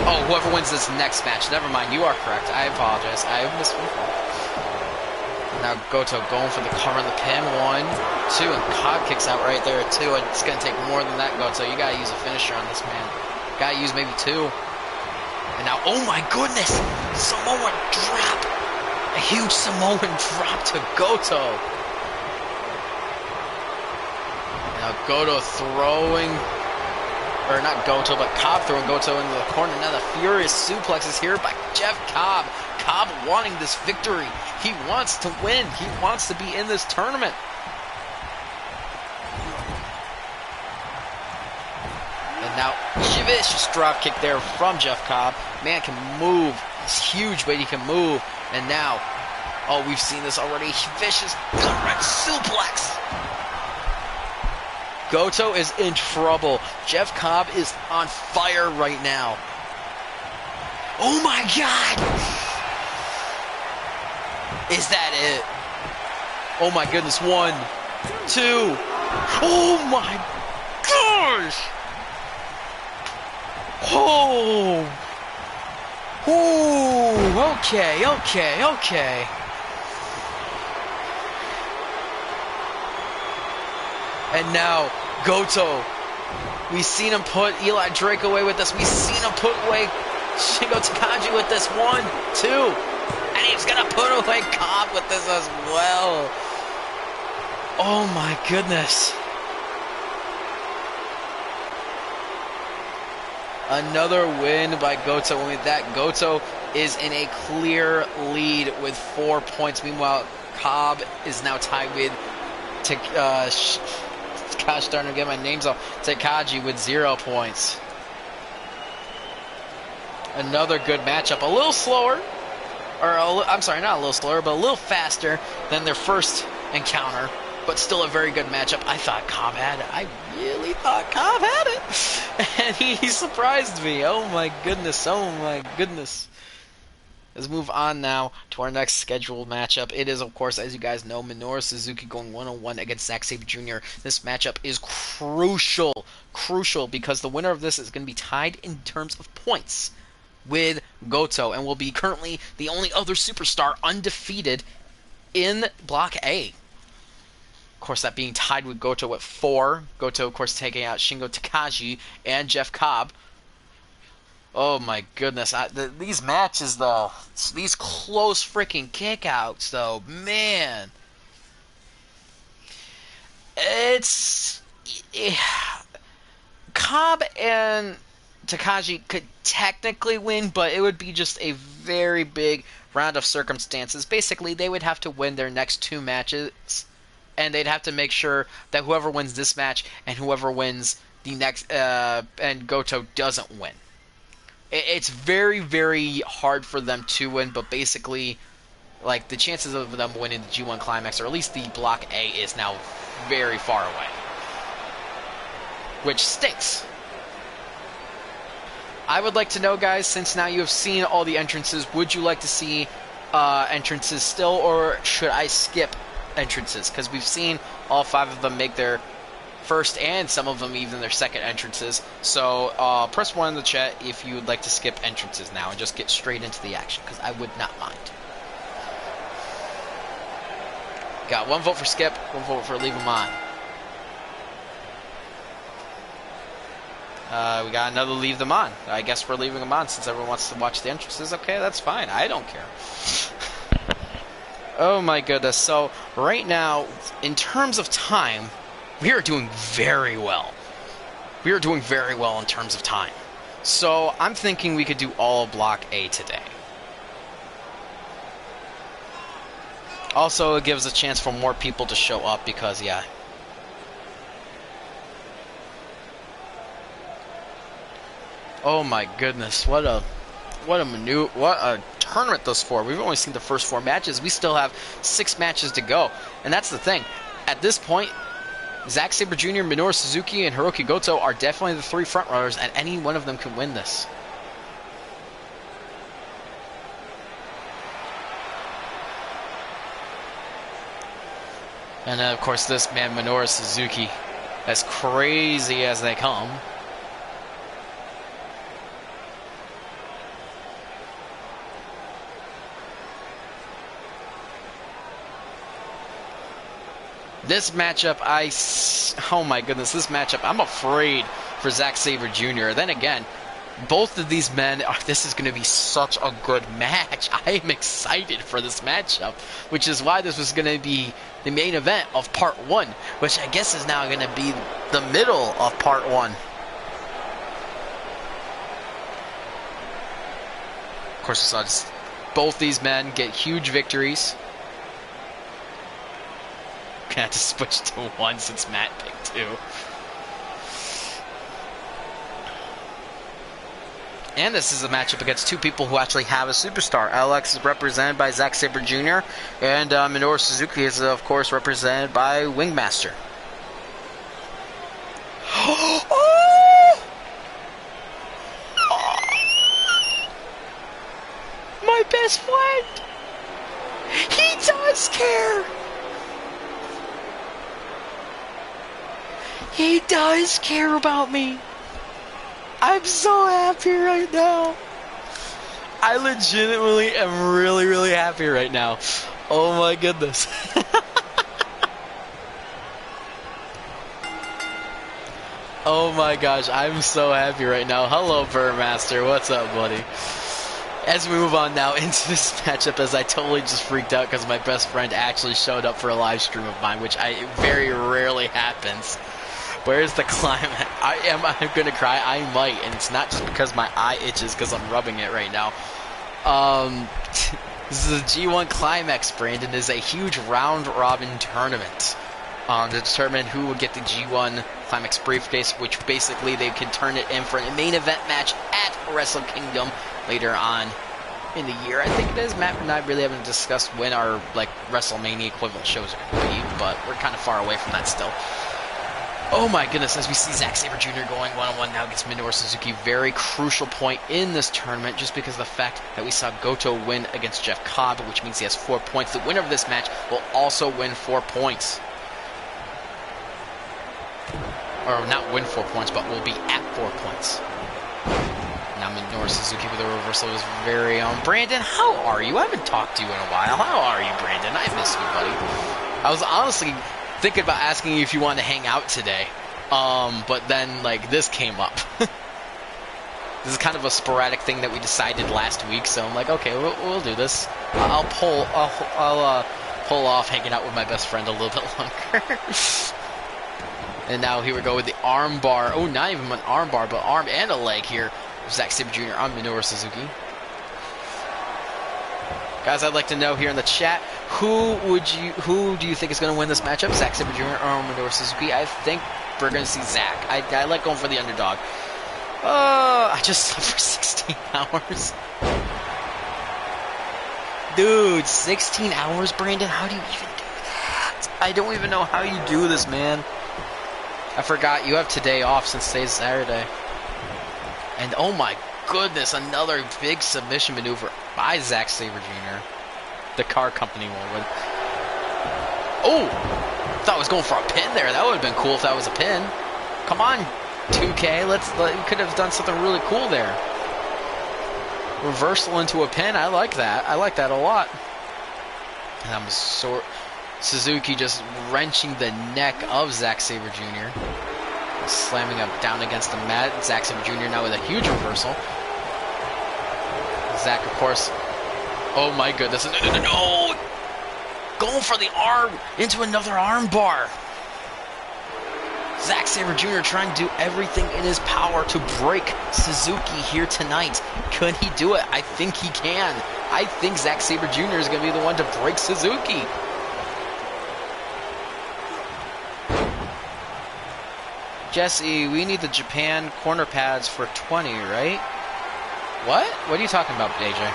Oh, whoever wins this next match. Never mind, you are correct. I apologize. I missed one. Now Goto going for the cover of the pin. 1, 2, and Cobb kicks out right there, 2. It's going to take more than that, Goto. You got to use a finisher on this man. Got to use maybe 2. And now, oh my goodness! Samoan drop! A huge Samoan drop to Goto. Now Goto throwing... Or not Goto, but Cobb throwing Goto into the corner. Now the furious suplexes here by Jeff Cobb. Cobb wanting this victory. He wants to win. He wants to be in this tournament. And now, vicious drop kick there from Jeff Cobb. Man can move. It's huge, but he can move. And now, oh, we've seen this already. Vicious gut-wrench suplex. Goto is in trouble. Jeff Cobb is on fire right now. Oh my God! Is that it? Oh my goodness. 1, 2. Oh my gosh! Oh! Oh! Okay. And now, Goto. We've seen him put Eli Drake away with this. We've seen him put away Shingo Takagi with this. 1, 2. And he's going to put away Cobb with this as well. Oh my goodness. Another win by Goto. And with that, Goto is in a clear lead with 4 points. Meanwhile, Cobb is now tied with gosh darn, I'm getting my names off. Takagi with 0 points. Another good matchup. A little slower. I'm sorry, not a little slower, but a little faster than their first encounter. But still a very good matchup. I thought Cobb had it. I really thought Cobb had it. And he surprised me. Oh my goodness. Let's move on now to our next scheduled matchup. It is, of course, as you guys know, Minoru Suzuki going 1-on-1 against Zack Sabre Jr. This matchup is crucial, because the winner of this is going to be tied in terms of points with Goto, and will be currently the only other superstar undefeated in Block A. Of course, that being tied with Goto at 4. Goto, of course, taking out Shingo Takagi and Jeff Cobb. Oh my goodness, these matches though, these close freaking kickouts though, man. Cobb and Takagi could technically win, but it would be just a very big round of circumstances. Basically, they would have to win their next 2 matches, and they'd have to make sure that whoever wins this match and whoever wins the next, and Goto doesn't win. It's very, very hard for them to win, but basically, like, the chances of them winning the G1 Climax, or at least the Block A, is now very far away. Which stinks. I would like to know, guys, since now you have seen all the entrances, would you like to see entrances still, or should I skip entrances? Because we've seen all 5 of them make their first, and some of them even their second entrances. So press 1 in the chat if you would like to skip entrances now and just get straight into the action, because I would not mind. Got 1 vote for skip, 1 vote for leave them on. We got another leave them on. I guess we're leaving them on since everyone wants to watch the entrances. Okay, that's fine. I don't care. Oh my goodness. So right now, in terms of time, we are doing very well. We are doing very well in terms of time. So I'm thinking we could do all of Block A today. Also, it gives a chance for more people to show up because, yeah. Oh my goodness, what a tournament thus far. We've only seen the first 4 matches. We still have 6 matches to go. And that's the thing. At this point, Zack Sabre Jr., Minoru Suzuki, and Hiroki Goto are definitely the 3 frontrunners, and any one of them can win this. And of course, this man, Minoru Suzuki, as crazy as they come. This matchup, oh my goodness, this matchup, I'm afraid for Zack Sabre Jr. Then again, both of these men, this is going to be such a good match. I am excited for this matchup, which is why this was going to be the main event of Part 1, which I guess is now going to be the middle of Part 1. Of course, we saw just both these men get huge victories. Gonna have to switch to 1 since Matt picked 2. And this is a matchup against 2 people who actually have a superstar. Alex is represented by Zack Sabre Jr. and Minoru Suzuki is, of course, represented by Wingmaster. Oh! My best friend! He does care! He does care about me! I'm so happy right now! I legitimately am really, really happy right now. Oh my goodness. Oh my gosh, I'm so happy right now. Hello, Burmaster. What's up, buddy? As we move on now into this matchup, as I totally just freaked out because my best friend actually showed up for a live stream of mine, which very rarely happens. Where's the Climax? I'm gonna cry. I might, and it's not just because my eye itches because I'm rubbing it right now. This is a G1 Climax, Brandon. It is a huge round-robin tournament to determine who will get the G1 Climax briefcase, which basically they can turn it in for a main event match at Wrestle Kingdom later on in the year. I think it is. Matt and I really haven't discussed when our WrestleMania equivalent shows are going to be, but we're kind of far away from that still. Oh my goodness, as we see Zack Sabre Jr. going one-on-one now against Minoru Suzuki. Very crucial point in this tournament just because of the fact that we saw Goto win against Jeff Cobb, which means he has 4 points. The winner of this match will also win 4 points. Or not win 4 points, but will be at 4 points. Now Minoru Suzuki with a reversal is very own. Brandon, how are you? I haven't talked to you in a while. How are you, Brandon? I miss you, buddy. I was honestly thinking about asking you if you wanted to hang out today. But then, this came up. This is kind of a sporadic thing that we decided last week, so I'm like, okay, we'll do this. I'll pull off hanging out with my best friend a little bit longer. And now here we go with the arm bar. Oh, not even an arm bar, but arm and a leg here. Zack Sabre Jr. on Minoru Suzuki. Guys, I'd like to know here in the chat, who do you think is going to win this matchup? Zack Sabre Jr. or Minoru Suzuki? I think we're going to see Zack. I like going for the underdog. I just slept for 16 hours. Dude, 16 hours, Brandon? How do you even do that? I don't even know how you do this, man. I forgot you have today off since today's Saturday. And oh my goodness, another big submission maneuver by Zack Sabre Jr. The car company one. Oh! Thought I was going for a pin there. That would have been cool if that was a pin. Come on, 2K. We could have done something really cool there. Reversal into a pin. I like that. I like that a lot. And Suzuki just wrenching the neck of Zack Sabre Jr. Slamming up down against the mat. Zack Sabre Jr. now with a huge reversal. Zack, of course. Oh my goodness. No! Going for the arm into another arm bar. Zack Sabre Jr. trying to do everything in his power to break Suzuki here tonight. Could he do it? I think he can. I think Zack Sabre Jr. is going to be the one to break Suzuki. Jesse, we need the Japan corner pads for 20, right? What? What are you talking about, AJ?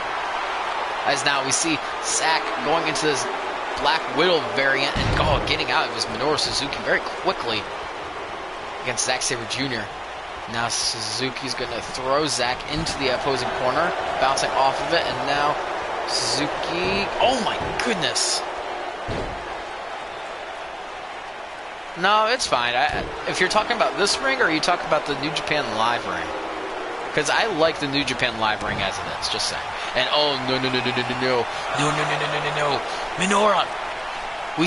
As now we see Zack going into this Black Widow variant and getting out of his Minoru Suzuki very quickly against Zack Sabre Jr. Now Suzuki's going to throw Zack into the opposing corner, bouncing off of it, and now Suzuki... Oh my goodness! No, it's fine. If you're talking about this ring, or are you talking about the New Japan Live ring? Because I like the New Japan Live ring as it is, just saying. And oh, no. Minoru! We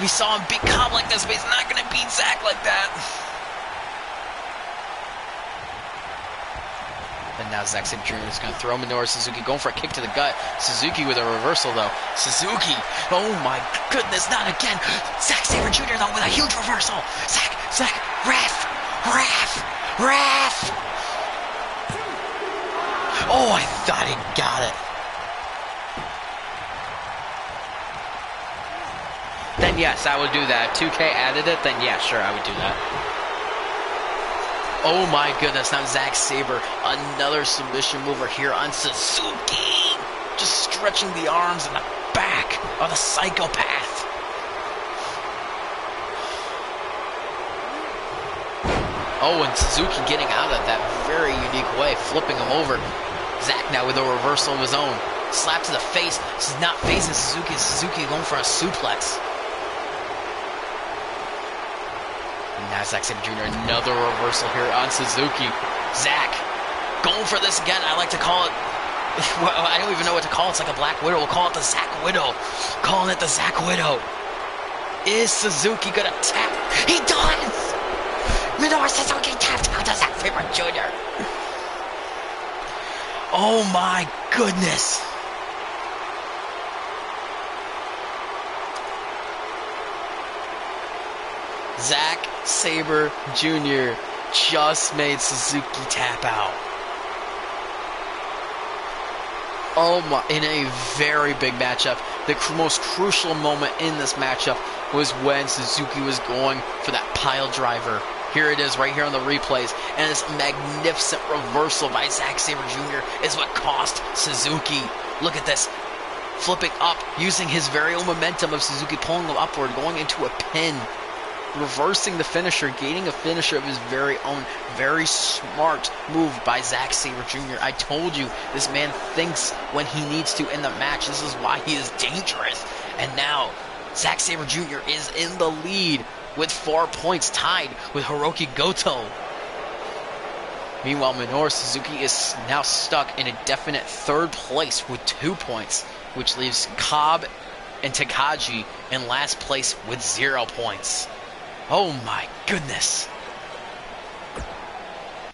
saw him beat Cobb like this, but he's not going to beat Zack like that. And now Zack Sabre Jr. is going to throw Minoru Suzuki, going for a kick to the gut. Suzuki with a reversal, though. Suzuki! Oh my goodness, not again! Zack Sabre Jr., though, with a huge reversal! Zack! Ref! Oh, I thought he got it. Then yes, I would do that. If 2K added it, then yeah, sure, I would do that. Oh my goodness, now Zack Sabre, another submission mover here on Suzuki. Just stretching the arms and the back of the psychopath. Oh, and Suzuki getting out of that very unique way, flipping him over. Zack now with a reversal of his own. Slap to the face. This is not facing Suzuki. Suzuki going for a suplex. And now Zack Sabre Jr. another reversal here on Suzuki. Zack going for this again. I like to call it, I don't even know what to call it. It's like a Black Widow. We'll call it the Zack Widow. Calling it the Zack Widow. Is Suzuki going to tap? He does! Minoru Suzuki tapped out to Zack Sabre Jr. Oh my goodness. Zack Sabre Jr. just made Suzuki tap out. Oh my, in a very big matchup. The most crucial moment in this matchup was when Suzuki was going for that pile driver. Here it is right here on the replays. And this magnificent reversal by Zack Sabre Jr. is what cost Suzuki. Look at this. Flipping up, using his very own momentum of Suzuki pulling him upward, going into a pin. Reversing the finisher, gaining a finisher of his very own. Very smart move by Zack Sabre Jr. I told you, this man thinks when he needs to in the match. This is why he is dangerous. And now, Zack Sabre Jr. is in the lead with 4 points, tied with Hiroki Goto. Meanwhile, Minoru Suzuki is now stuck in a definite third place with 2 points, which leaves Cobb and Takagi in last place with 0 points. Oh my goodness.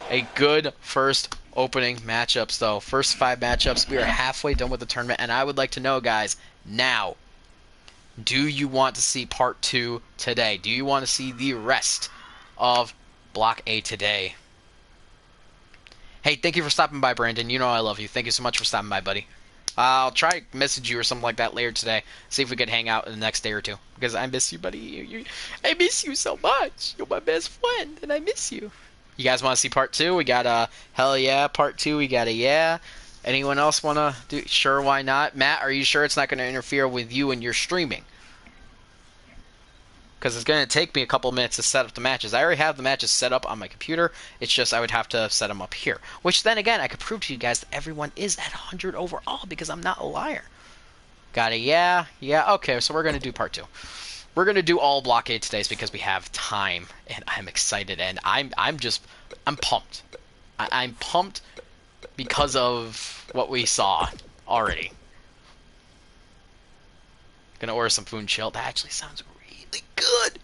A good first opening matchups though. First 5 matchups. We are halfway done with the tournament, and I would like to know, guys, now, do you want to see part 2 today? Do you want to see the rest of Block A today? Hey, thank you for stopping by, Brandon. You know I love you. Thank you so much for stopping by, buddy. I'll try to message you or something like that later today. See if we could hang out in the next day or 2. Because I miss you, buddy. I miss you so much. You're my best friend, and I miss you. You guys want to see part 2? We got a hell yeah. Part 2, we got a yeah. Anyone else want to do? Sure, why not? Matt, are you sure it's not going to interfere with you and your streaming? Because it's going to take me a couple minutes to set up the matches. I already have the matches set up on my computer. It's just I would have to set them up here. Which then again, I could prove to you guys that everyone is at 100 overall because I'm not a liar. Got a yeah? Yeah, okay, so we're going to do part 2. We're going to do all Block A today because we have time. And I'm excited. And I'm pumped. I'm pumped because of what we saw already. Gonna order some food and chill. That actually sounds really good.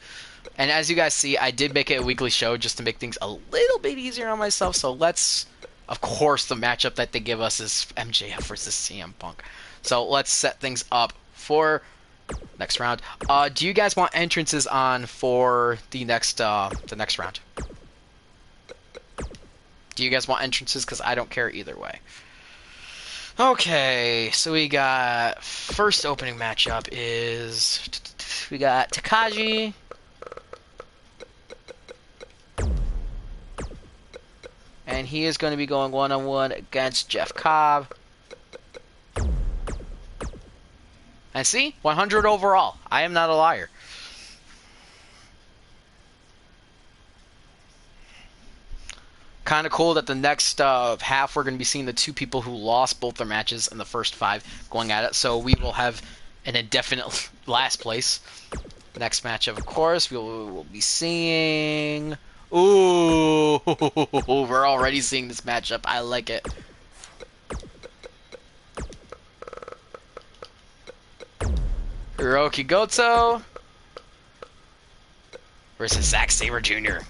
And as you guys see, I did make it a weekly show just to make things a little bit easier on myself. So let's, of course, the matchup that they give us is MJF versus CM Punk. So let's set things up for next round. Do you guys want entrances on for the next round? Do you guys want entrances? Because I don't care either way. Okay, so we got first opening matchup is we got Takagi and he is going to be going one-on-one against Jeff Cobb. And see, 100 overall. I am not a liar. Kind of cool that the next half we're going to be seeing the 2 people who lost both their matches in the first 5 going at it. So we will have an indefinite last place. Next matchup, of course, we'll be seeing... Ooh, we're already seeing this matchup. I like it. Hiroki Goto versus Zack Sabre Jr.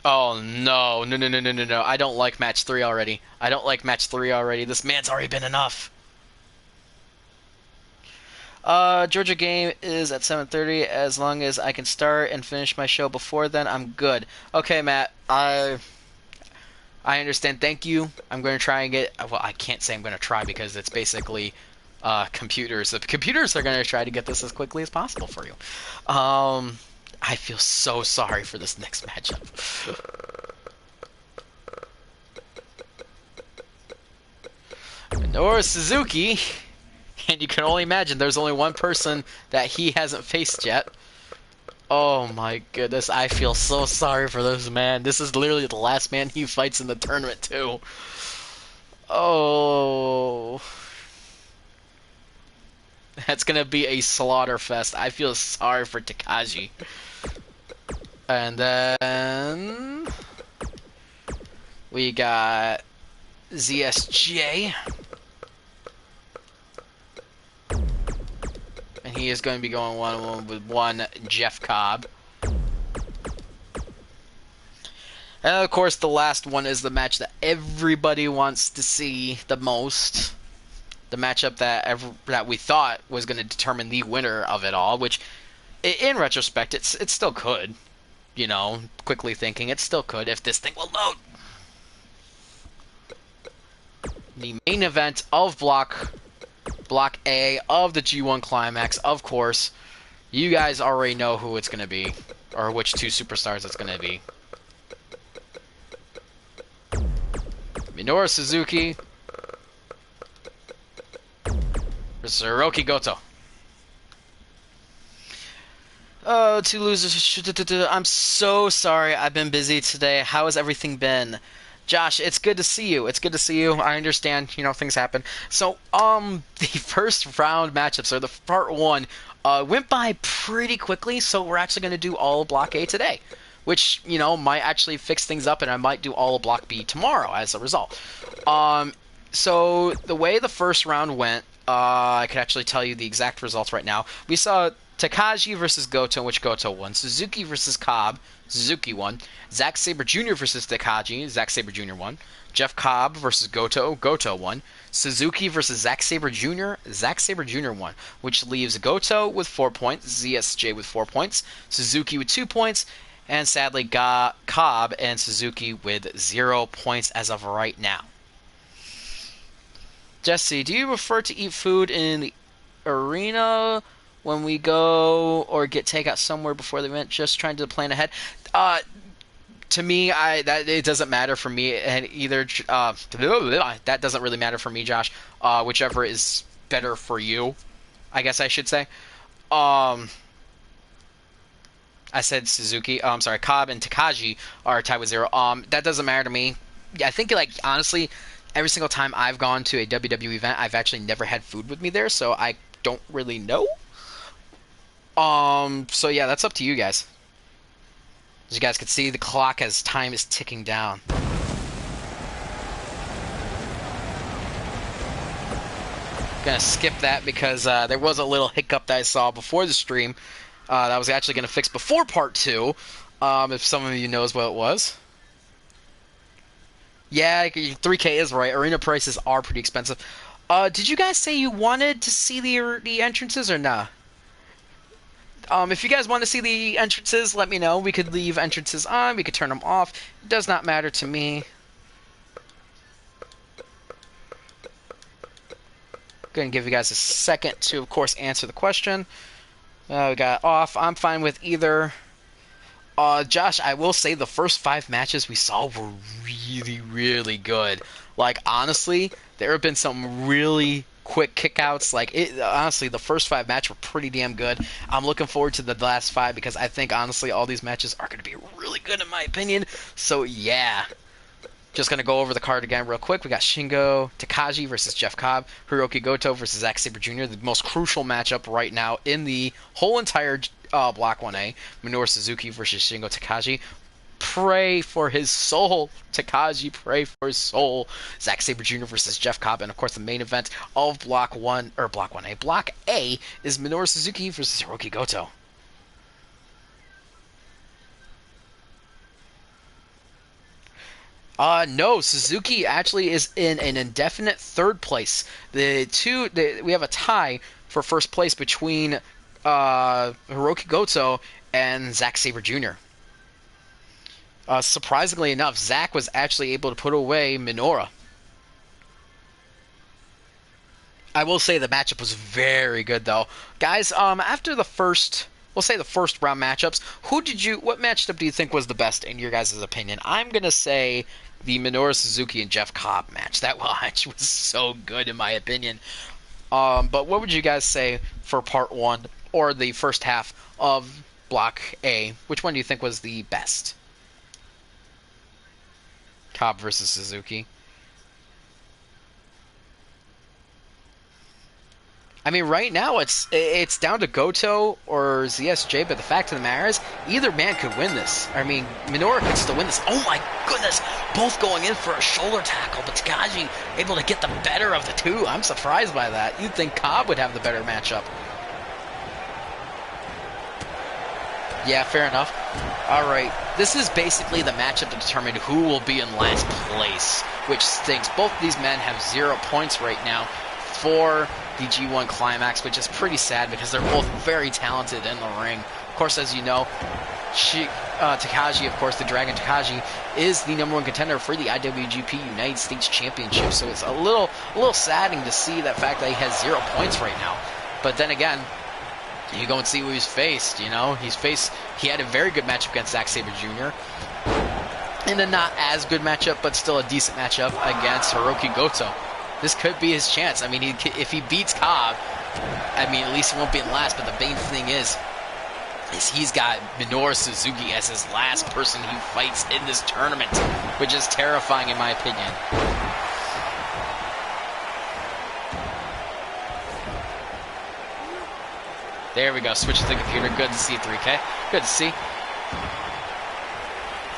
Oh, no. No. I don't like match 3 already. I don't like match 3 already. This man's already been enough. Georgia game is at 7:30. As long as I can start and finish my show before then, I'm good. Okay, Matt. I understand. Thank you. I'm going to try and get... Well, I can't say I'm going to try because it's basically computers. The computers are going to try to get this as quickly as possible for you. I feel so sorry for this next matchup. Minoru Suzuki, And you can only imagine there's only one person that he hasn't faced yet. Oh my goodness, I feel so sorry for this man. This is literally the last man he fights in the tournament, too. Oh. That's gonna be a slaughter fest. I feel sorry for Takaji. And then we got ZSJ. And he is going to be going one-on-one with one Jeff Cobb. And of course, the last one is the match that everybody wants to see the most. The matchup that we thought was going to determine the winner of it all, which, in retrospect, it still could. You know, quickly thinking, it still could if this thing will load. The main event of Block A of the G1 Climax, of course. You guys already know who it's going to be, or which two superstars it's going to be. Minoru Suzuki versus Hiroki Goto. Oh, two losers. I'm so sorry. I've been busy today. How has everything been? Josh, it's good to see you. It's good to see you. I understand, you know, things happen. So, the first round matchups, or the part one, went by pretty quickly, so we're actually going to do all of Block A today. Which, you know, might actually fix things up, and I might do all of Block B tomorrow as a result. So, the way the first round went, I could actually tell you the exact results right now. We saw Takaji versus Goto, in which Goto won. Suzuki versus Cobb, Suzuki won. Zack Sabre Jr. versus Takaji, Zack Sabre Jr. won. Jeff Cobb versus Goto, Goto won. Suzuki versus Zack Sabre Jr., Zack Sabre Jr. won, which leaves Goto with 4 points, ZSJ with 4 points, Suzuki with 2 points, and sadly Cobb and Suzuki with 0 points as of right now. Jesse, do you prefer to eat food in the arena when we go, or get takeout somewhere before the event? Just trying to plan ahead. To me, it doesn't matter for me, and either that doesn't really matter for me, Josh. Whichever is better for you, I guess I should say. I said Suzuki. I'm sorry, Cobb and Takaji are tied with 0. That doesn't matter to me. I think, like, honestly, every single time I've gone to a WWE event, I've actually never had food with me there, so I don't really know. So yeah, that's up to you guys. As you guys can see, the clock as time is ticking down. Gonna skip that because there was a little hiccup that I saw before the stream that I was actually gonna fix before part 2, if some of you knows what it was. Yeah, 3K is right. Arena prices are pretty expensive. Did you guys say you wanted to see the entrances or nah? If you guys want to see the entrances, let me know. We could leave entrances on. We could turn them off. It does not matter to me. Going to give you guys a second to, of course, answer the question. We got off. I'm fine with either. Josh, I will say the first 5 matches we saw were really, really good. Like, honestly, there have been some really quick kickouts. Like, honestly, the first 5 matches were pretty damn good. I'm looking forward to the last 5 because I think, honestly, all these matches are going to be really good in my opinion. So, yeah. Just going to go over the card again real quick. We got Shingo Takaji versus Jeff Cobb. Hiroki Goto versus Zack Sabre Jr., the most crucial matchup right now in the whole entire Block 1A. Minoru Suzuki versus Shingo Takaji. Pray for his soul. Takaji, pray for his soul. Zack Sabre Jr. versus Jeff Cobb. And, of course, the main event of Block 1A. Block A is Minoru Suzuki versus Hiroki Goto. No, Suzuki actually is in an indefinite 3rd place. We have a tie for first place between Hiroki Goto and Zack Sabre Jr. Surprisingly enough, Zack was actually able to put away Minoru. I will say the matchup was very good, though. Guys, after the first, we'll say the first round matchups, what matchup do you think was the best in your guys' opinion? I'm going to say the Minoru Suzuki and Jeff Cobb match. That match was so good in my opinion. But what would you guys say for part one or the first half of Block A? Which one do you think was the best? Cobb versus Suzuki. I mean, right now it's down to Goto or ZSJ, but the fact of the matter is, either man could win this. I mean, Minoru could still win this. Oh my goodness! Both going in for a shoulder tackle, but Takagi able to get the better of the two. I'm surprised by that. You'd think Cobb would have the better matchup. Yeah, fair enough. Alright, this is basically the matchup to determine who will be in last place, which stinks. Both of these men have 0 points right now for the G1 Climax, which is pretty sad because they're both very talented in the ring. Of course, as you know, Takagi, of course, the Dragon Takagi, is the #1 contender for the IWGP United States Championship, so it's a little saddening to see that fact that he has 0 points right now. But then again, you go and see who he's faced, you know? He had a very good matchup against Zack Sabre Jr., and a not as good matchup, but still a decent matchup against Hiroki Goto. This could be his chance. I mean, if he beats Cobb, I mean, at least he won't be in last, but the main thing is he's got Minoru Suzuki as his last person he fights in this tournament, which is terrifying in my opinion. There we go, switch to the computer. Good to see, 3K. Good to see.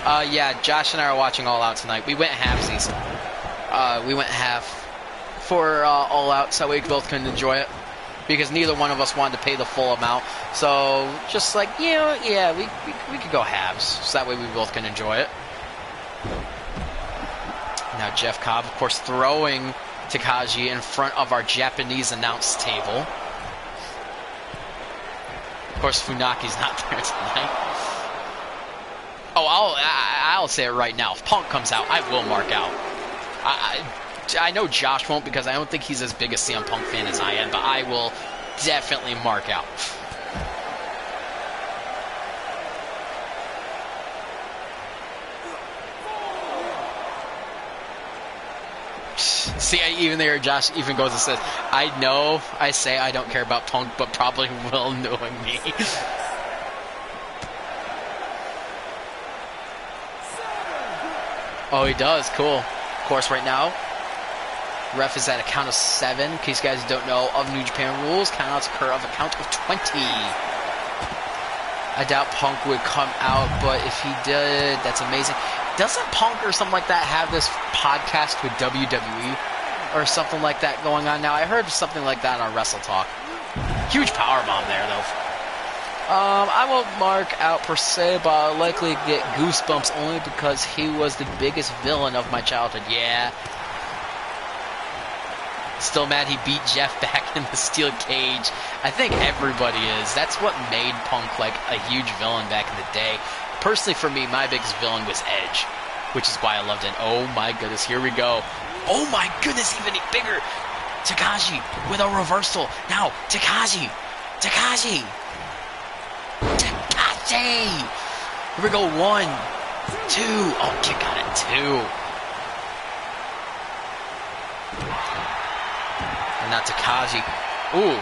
Yeah, Josh and I are watching All Out tonight. We went halfsies. We went half for All Out so we both couldn't enjoy it, because neither one of us wanted to pay the full amount. So just like, you know, yeah, we could go halves, so that way we both can enjoy it. Now Jeff Cobb, of course, throwing Takagi in front of our Japanese announce table. Of course, Funaki's not there tonight. Oh, I'll say it right now. If Punk comes out, I will mark out. I know Josh won't, because I don't think he's as big a CM Punk fan as I am, but I will definitely mark out. See, even there, Josh even goes and says, I know I say I don't care about Punk, but probably will, knowing me. Oh, he does. Cool. Of course, right now, ref is at a count of 7. In case you guys don't know of New Japan rules, countouts occur of a count of 20. I doubt Punk would come out, but if he did, that's amazing. Doesn't Punk or something like that have this podcast with WWE or something like that going on now? I heard something like that on Wrestle Talk. Huge powerbomb there, though. I won't mark out per se, but I'll likely get goosebumps only because he was the biggest villain of my childhood. Yeah. Still mad he beat Jeff back in the steel cage. I think everybody is. That's what made Punk like a huge villain back in the day. Personally, for me, my biggest villain was Edge, which is why I loved it. Oh my goodness, here we go. Oh my goodness, even bigger. Takagi with a reversal. Now, Takagi. Takagi. Here we go, 1, 2. Oh, kick out at 2. And now Takagi. Ooh,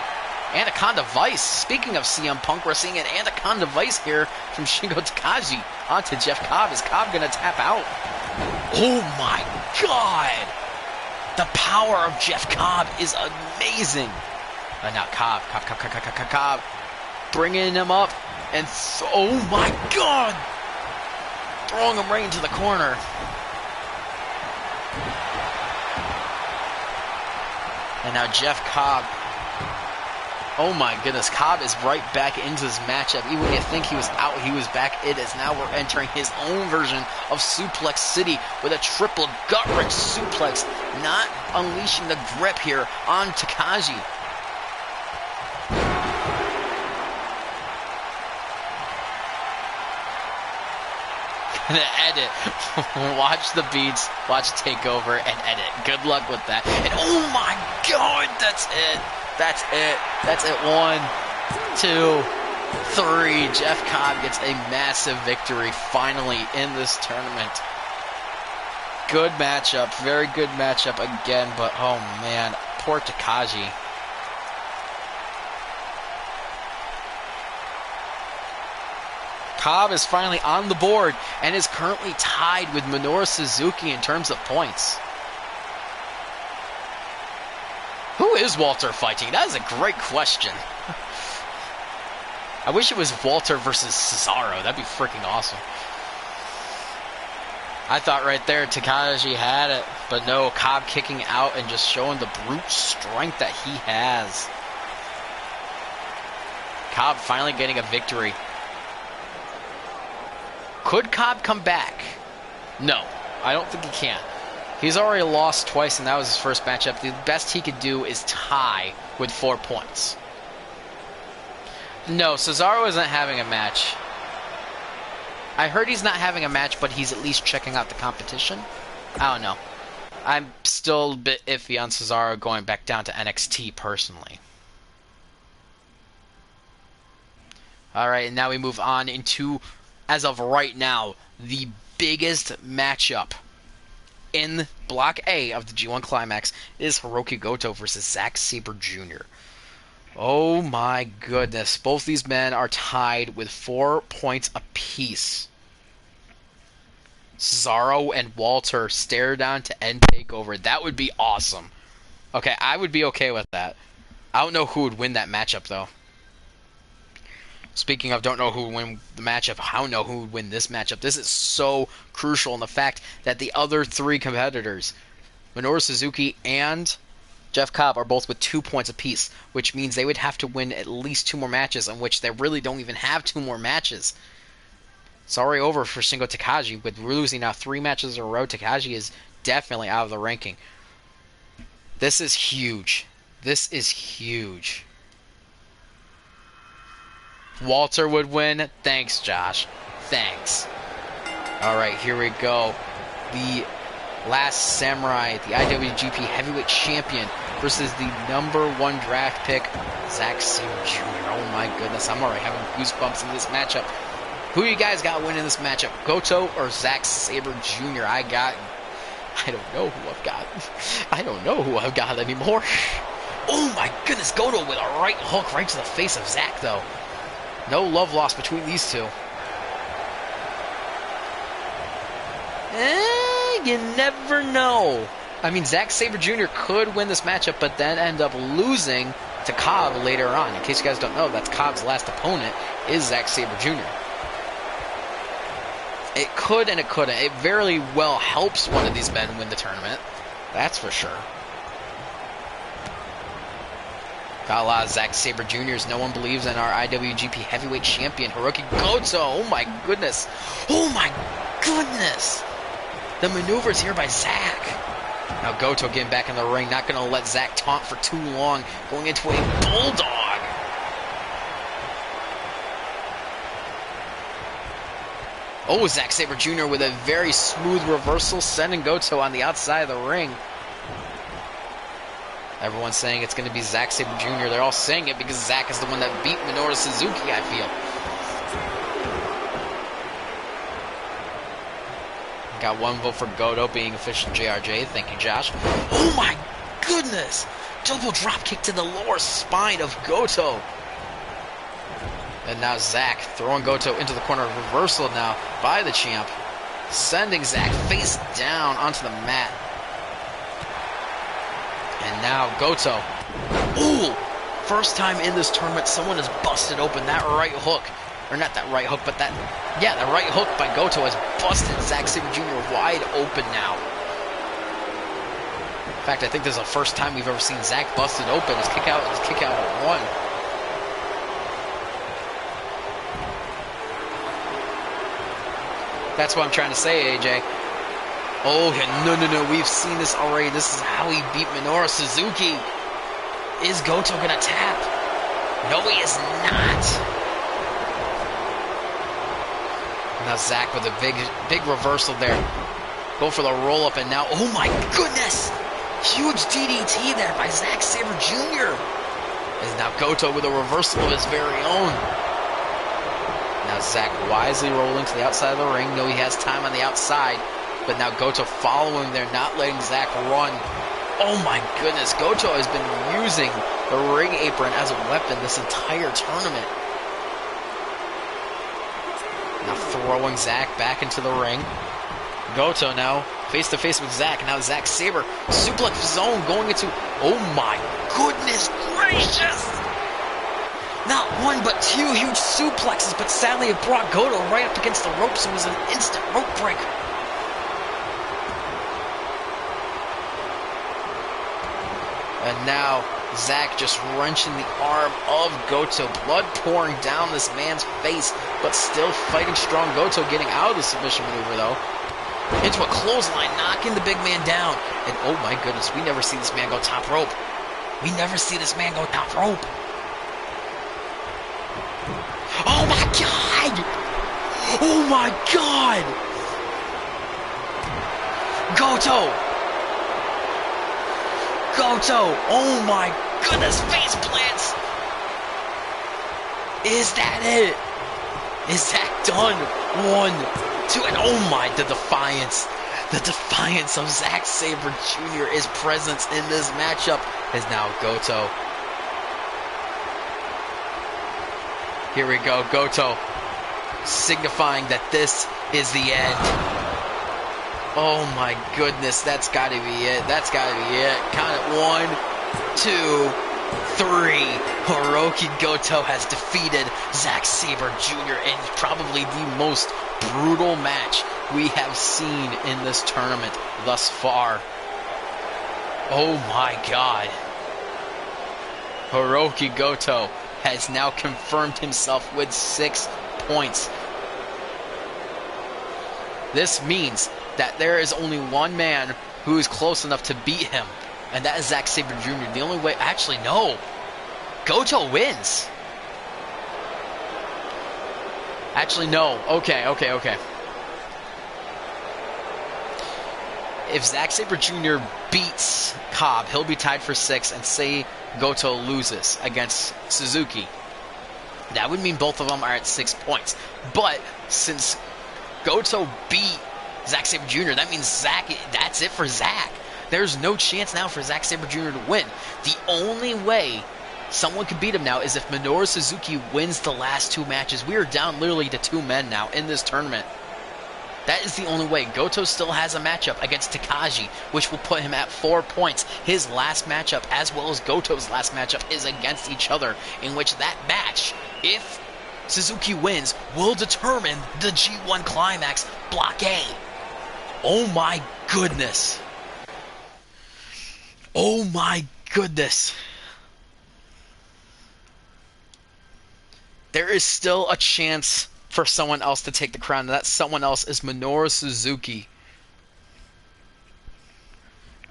Anaconda Vice. Speaking of CM Punk, we're seeing an Anaconda Vice here from Shingo Takagi onto Jeff Cobb. Is Cobb going to tap out? Oh my God. The power of Jeff Cobb is amazing. Now Cobb. Bringing him up. And oh my God! Throwing him right into the corner. And now Jeff Cobb. Oh my goodness, Cobb is right back into this matchup. Even when you think he was out, he was back. It is now we're entering his own version of Suplex City with a triple gut-wrench suplex. Not unleashing the grip here on Takagi. And edit. Watch the beats, watch Takeover, and edit. Good luck with that. And oh my God, that's it. That's it. That's it. 1, 2, 3. Jeff Cobb gets a massive victory finally in this tournament. Good matchup. Very good matchup again, but oh man, poor Takagi. Cobb is finally on the board and is currently tied with Minoru Suzuki in terms of points. Who is Walter fighting? That is a great question. I wish it was Walter versus Cesaro. That'd be freaking awesome. I thought right there Takahashi had it, but no, Cobb kicking out and just showing the brute strength that he has. Cobb finally getting a victory. Could Cobb come back? No, I don't think he can. He's already lost twice, and that was his first matchup. The best he could do is tie with 4 points. No, Cesaro isn't having a match. I heard he's not having a match, but he's at least checking out the competition. I don't know. I'm still a bit iffy on Cesaro going back down to NXT personally. Alright, and now we move on into, as of right now, the biggest matchup in Block A of the G1 Climax is Hiroki Goto versus Zack Sabre Jr. Oh my goodness. Both these men are tied with 4 points apiece. Cesaro and Walter stare down to end TakeOver. That would be awesome. Okay, I would be okay with that. I don't know who would win that matchup, though. Speaking of don't know who would win the matchup, I don't know who would win this matchup. This is so crucial in the fact that the other 3 competitors, Minoru Suzuki and Jeff Cobb, are both with 2 points apiece, which means they would have to win at least 2 more matches, in which they really don't even have 2 more matches. It's already over for Shingo Takagi, with losing now 3 matches in a row. Takagi is definitely out of the ranking. This is huge. This is huge. Walter would win. Thanks, Josh. Thanks. Alright, here we go. The Last Samurai, the IWGP Heavyweight Champion, versus the #1 draft pick, Zack Sabre Jr. Oh my goodness, I'm already having goosebumps in this matchup. Who you guys got winning this matchup? Goto or Zack Sabre Jr.? I don't know who I've got. I don't know who I've got anymore. Oh my goodness, Goto with a right hook right to the face of Zack, though. No love lost between these two. You never know. I mean, Zack Sabre Jr. could win this matchup, but then end up losing to Cobb later on. In case you guys don't know, that's Cobb's last opponent, is Zack Sabre Jr. It could and it couldn't. It very well helps one of these men win the tournament. That's for sure. Got a lot of Zack Sabre Jr.'s. No one believes in our IWGP Heavyweight Champion, Hiroki Goto. Oh my goodness. Oh my goodness. The maneuvers here by Zack. Now Goto getting back in the ring. Not going to let Zack taunt for too long. Going into a bulldog. Oh, Zack Sabre Jr. with a very smooth reversal, sending Goto on the outside of the ring. Everyone's saying it's going to be Zack Sabre Jr. They're all saying it because Zack is the one that beat Minoru Suzuki, I feel. Got 1 vote for Goto being official JRJ. Thank you, Josh. Oh my goodness! Double drop kick to the lower spine of Goto. And now Zack throwing Goto into the corner. Reversal now by the champ. Sending Zack face down onto the mat. And now Goto. Ooh! First time in this tournament someone has busted open that right hook. Or not that right hook, but that... Yeah, the right hook by Goto has busted Zack Sabre Jr. wide open now. In fact, I think this is the first time we've ever seen Zack busted open. His kick out at 1. That's what I'm trying to say, AJ. Oh, no. We've seen this already. This is how he beat Minoru Suzuki. Is Goto going to tap? No, he is not. Now Zack with a big reversal there. Go for the roll-up, and now... Oh, my goodness! Huge DDT there by Zack Sabre Jr. Is now Goto with a reversal of his very own. Now Zack wisely rolling to the outside of the ring. No, he has time on the outside. But now Goto following there, not letting Zack run. Oh my goodness, Goto has been using the ring apron as a weapon this entire tournament. Now throwing Zack back into the ring. Goto now face-to-face with Zack. Now Zack Sabre suplex zone going into... Oh my goodness gracious! Not one but two huge suplexes, but sadly it brought Goto right up against the ropes and was an instant rope breaker. And now Zack just wrenching the arm of Goto. Blood pouring down this man's face, but still fighting strong. Goto getting out of the submission maneuver, though. Into a clothesline, knocking the big man down. And oh my goodness, we never see this man go top rope. We never see this man go top rope. Oh my God! Oh my God! Goto! Oh my goodness, face plants! Is that it? Is that done? 1, 2, and oh my, the defiance. The defiance of Zack Sabre Jr., his presence in this matchup is now Goto. Here we go, Goto, signifying that this is the end. Oh my goodness, that's gotta be it. That's gotta be it. Count it. 1, 2, 3. Hiroki Goto has defeated Zack Sabre Jr. in probably the most brutal match we have seen in this tournament thus far. Oh my God. Hiroki Goto has now confirmed himself with 6 points. This means that there is only one man who is close enough to beat him, and that is Zack Sabre Jr. The only way... Actually, no. Goto wins. Actually, no. Okay. If Zack Sabre Jr. beats Cobb, he'll be tied for 6, and say Goto loses against Suzuki. That would mean both of them are at 6 points. But since Goto beat Zack Sabre Jr., that means that's it for Zack. There's no chance now for Zack Sabre Jr. to win. The only way someone could beat him now is if Minoru Suzuki wins the last 2 matches. We are down literally to 2 men now in this tournament. That is the only way. Goto still has a matchup against Takagi, which will put him at 4 points. His last matchup, as well as Goto's last matchup, is against each other, in which that match, if Suzuki wins, will determine the G1 Climax Block A. Oh my goodness. Oh my goodness. There is still a chance for someone else to take the crown, and that someone else is Minoru Suzuki.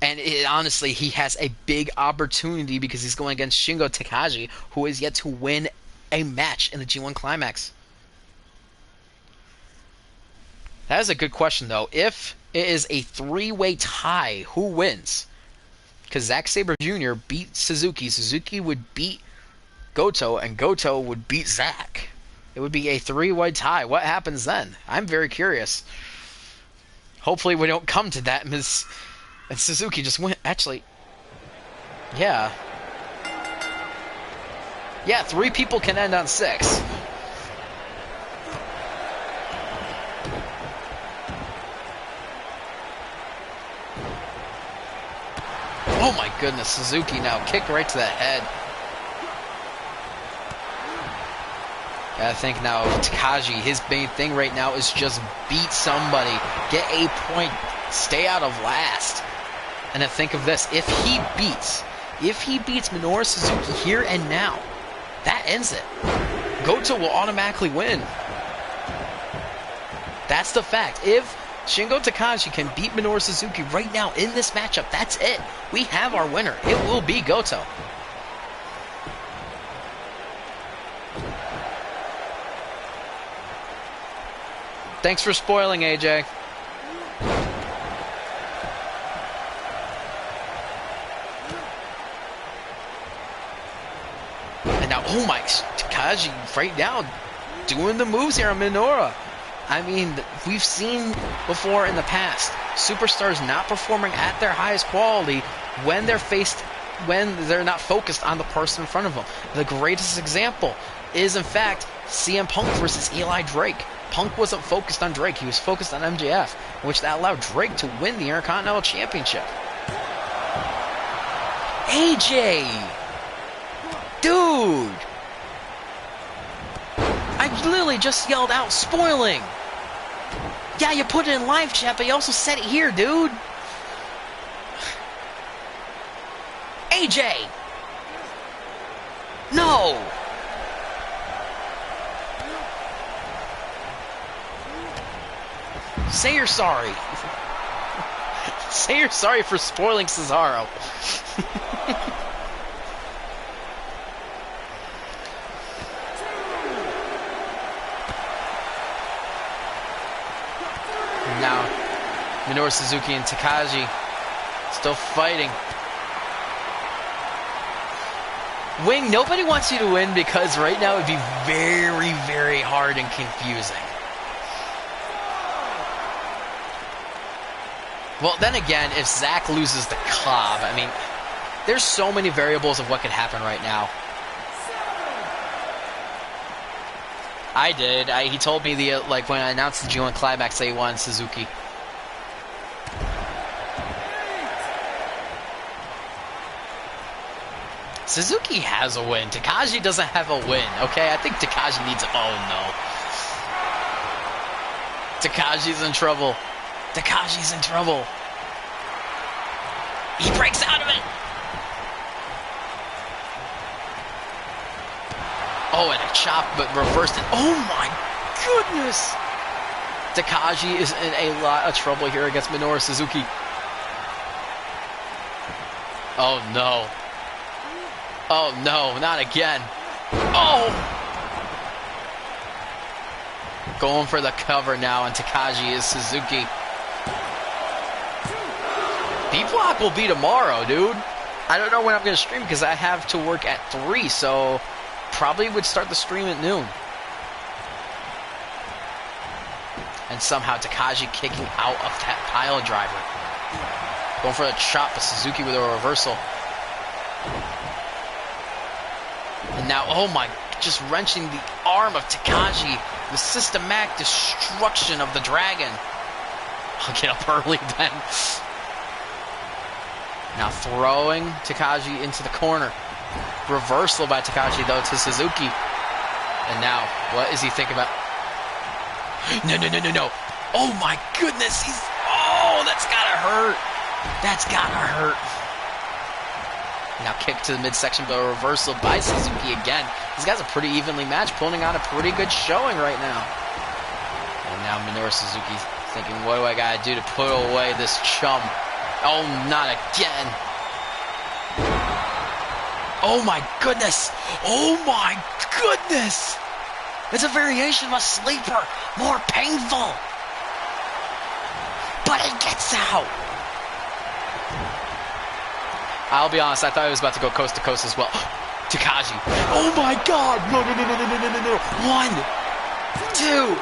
And honestly, he has a big opportunity because he's going against Shingo Takagi, who is yet to win a match in the G1 Climax. That is a good question, though. If it is a 3-way tie, who wins? Because Zack Sabre Jr. beat Suzuki. Suzuki would beat Goto, and Goto would beat Zack. It would be a 3-way tie. What happens then? I'm very curious. Hopefully we don't come to that, and Suzuki just went. Actually, yeah. Yeah, 3 people can end on 6. Oh my goodness, Suzuki now kicked right to the head. I think now Takagi, his main thing right now is just beat somebody, get a point, stay out of last. And then think of this, if he beats Minoru Suzuki here and now, that ends it. Goto will automatically win. That's the fact. If Shingo Takagi can beat Minoru Suzuki right now in this matchup, that's it. We have our winner. It will be Goto. Thanks for spoiling, AJ. And now, oh my, Takagi right now doing the moves here on Minoru. I mean, we've seen before in the past, superstars not performing at their highest quality when they're not focused on the person in front of them. The greatest example is, in fact, CM Punk versus Eli Drake. Punk wasn't focused on Drake. He was focused on MJF, which that allowed Drake to win the Intercontinental Championship. AJ! Dude! I literally just yelled out, spoiling! Yeah, you put it in live chat, but you also said it here, dude! AJ! No! Say you're sorry. Say you're sorry for spoiling Cesaro. Now, Minoru Suzuki and Takagi still fighting. Wing, nobody wants you to win because right now it would be very, very hard and confusing. Well, then again, if Zach loses the Cobb, I mean, there's so many variables of what could happen right now. I did. He told me like when I announced the G1 Climax that he wanted Suzuki. Suzuki has a win. Takagi doesn't have a win, okay? I think Takagi needs... Oh, no. Takagi's in trouble. Takagi's in trouble. He breaks out of it. Oh, and a chop, but reversed it. Oh, my goodness. Takagi is in a lot of trouble here against Minoru Suzuki. Oh, no. Oh, no, not again. Oh! Going for the cover now, and Takagi is Suzuki. B-Block will be tomorrow, dude. I don't know when I'm going to stream because I have to work at 3, so probably would start the stream at noon. And somehow Takagi kicking out of that pile driver. Going for the chop, but Suzuki with a reversal. And now, oh my, just wrenching the arm of Takagi. The systematic destruction of the dragon. I'll get up early then. Now throwing Takagi into the corner. Reversal by Takagi, though, to Suzuki. And now, what is he thinking about? No, no, no, no, no. Oh, my goodness. Oh, that's got to hurt. That's got to hurt. Now kick to the midsection, but a reversal by Suzuki again. These guys are pretty evenly matched, pulling on a pretty good showing right now. And now Minoru Suzuki thinking, what do I got to do to put away this chum? Oh, not again. Oh my goodness. Oh my goodness. It's a variation of a sleeper. More painful. But it gets out. I'll be honest, I thought he was about to go coast to coast as well. Takagi. Oh my god. No, no, no, no, no, no, no, no. 1, 2.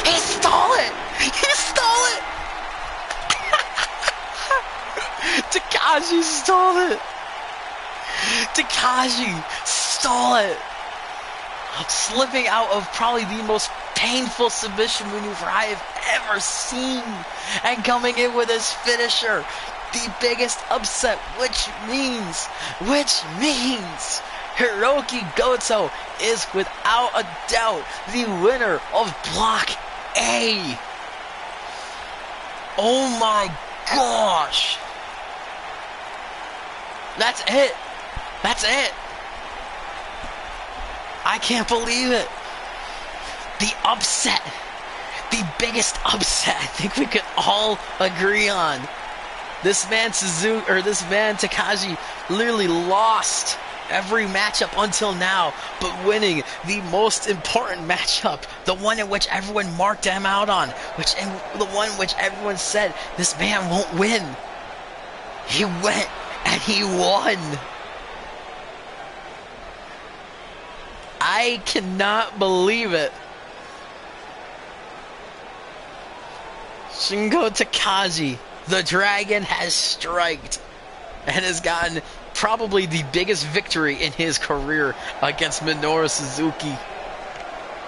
He stole it. He stole it. Takagi stole it. Takagi stole it. Slipping out of probably the most painful submission maneuver I have ever seen. And coming in with his finisher. The biggest upset, which means Hiroki Goto is without a doubt the winner of Block A. Oh my gosh. That's it. That's it. I can't believe it. The upset. The biggest upset I think we could all agree on. This man Takagi literally lost every matchup until now, but winning the most important matchup, the one in which everyone marked him out on, the one which everyone said, this man won't win. He went and he won. I cannot believe it. Shingo Takagi, the Dragon, has striked and has gotten probably the biggest victory in his career against Minoru Suzuki.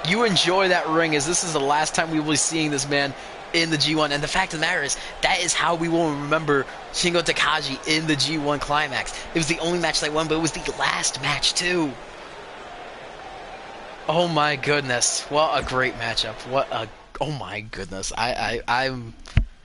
You enjoy that ring, as this is the last time we will be seeing this man in the G1. And the fact of the matter is, that is how we will remember Shingo Takagi in the G1 Climax. It was the only match they won, but it was the last match, too. Oh, my goodness. What a great matchup. Oh, my goodness. I'm...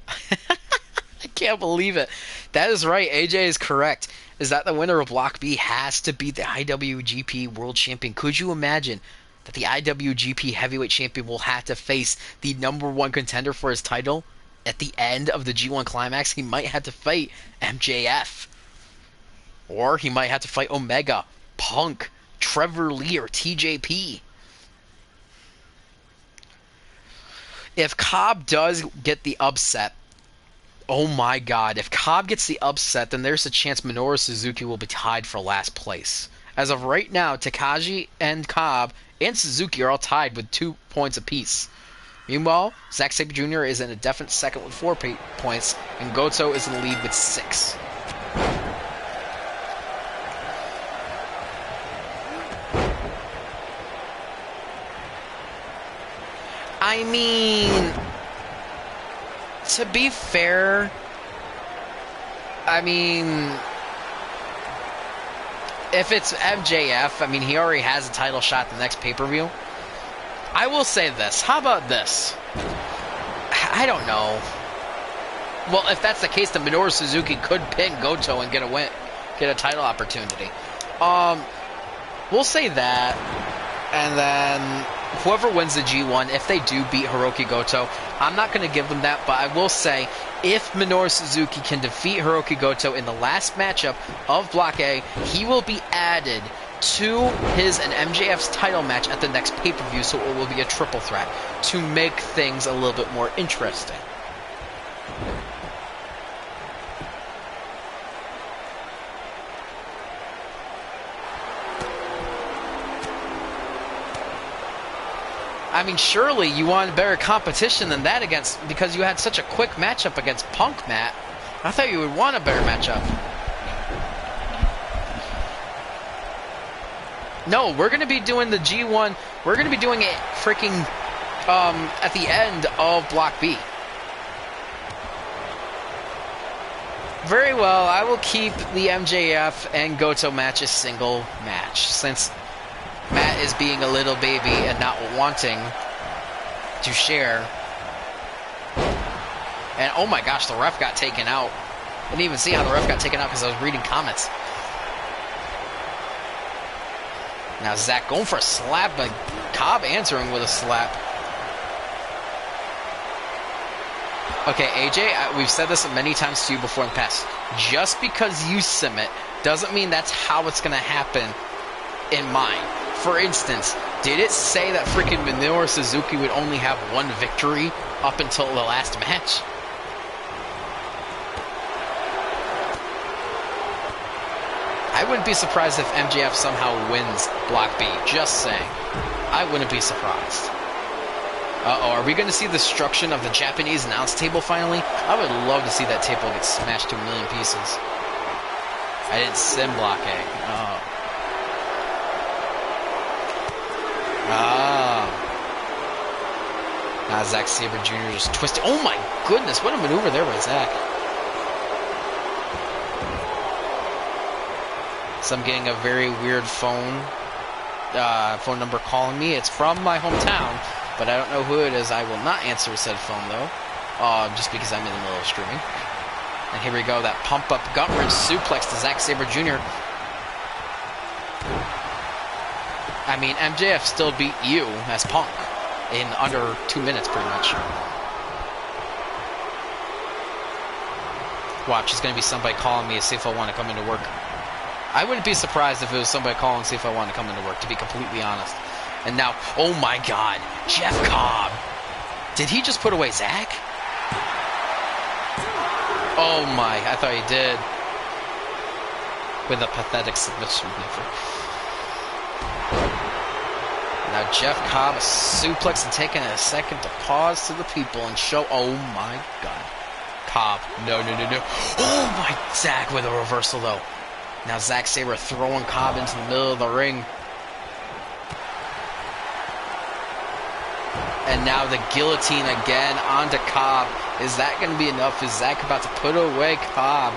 I can't believe it. That is right. AJ is correct. Is that the winner of Block B has to beat the IWGP World Champion? Could you imagine that the IWGP Heavyweight Champion will have to face the #1 contender for his title at the end of the G1 Climax? He might have to fight MJF. Or he might have to fight Omega, Punk, Trevor Lee, or TJP. If Cobb does get the upset, oh my god, if Cobb gets the upset, then there's a chance Minoru Suzuki will be tied for last place. As of right now, Takagi and Cobb and Suzuki are all tied with 2 points apiece. Meanwhile, Zack Sabre Jr. is in a definite second with 4 points, and Goto is in the lead with 6. I mean, to be fair, I mean, if it's MJF, I mean, he already has a title shot the next pay-per-view. I will say this. How about this? I don't know. Well, if that's the case, then Minoru Suzuki could pin Goto and get a title opportunity. We'll say that, and then whoever wins the G1, if they do beat Hiroki Goto, I'm not going to give them that, but I will say, if Minoru Suzuki can defeat Hiroki Goto in the last matchup of Block A, he will be added to his and MJF's title match at the next pay-per-view, so it will be a triple threat to make things a little bit more interesting. I mean, surely you want better competition than that because you had such a quick matchup against Punk, Matt. I thought you would want a better matchup. No, we're going to be doing the G1. We're going to be doing it freaking at the end of Block B. Very well, I will keep the MJF and Goto match a single match, since Matt is being a little baby and not wanting to share. And oh my gosh, the ref got taken out. I didn't even see how the ref got taken out because I was reading comments. Now Zach going for a slap, but Cobb answering with a slap. Okay, AJ, we've said this many times to you before in the past. Just because you submit doesn't mean that's how it's going to happen in mine. For instance, did it say that freaking Minoru Suzuki would only have 1 victory up until the last match? I wouldn't be surprised if MJF somehow wins Block B. Just saying. I wouldn't be surprised. Uh-oh, are we going to see the destruction of the Japanese announce table finally? I would love to see that table get smashed to a million pieces. I didn't sim Block A. Oh. Now Zack Sabre Jr. just twisted. Oh my goodness, what a maneuver there by Zack. So I'm getting a very weird phone number calling me. It's from my hometown, but I don't know who it is. I will not answer said phone though, just because I'm in the middle of streaming. And here we go, that pump up gut wrench suplex to Zack Sabre Jr. I mean, MJF still beat you as Punk in under 2 minutes, pretty much. Watch, it's going to be somebody calling me to see if I want to come into work. I wouldn't be surprised if it was somebody calling to see if I want to come into work, to be completely honest. And now, oh my god, Jeff Cobb. Did he just put away Zack? Oh my, I thought he did. With a pathetic submission. Now Jeff Cobb, a suplex and taking a second to pause to the people and show, oh my god. Cobb, no. Oh my, Zack with a reversal though. Now Zack Sabre throwing Cobb into the middle of the ring. And now the guillotine again onto Cobb. Is that going to be enough? Is Zach about to put away Cobb?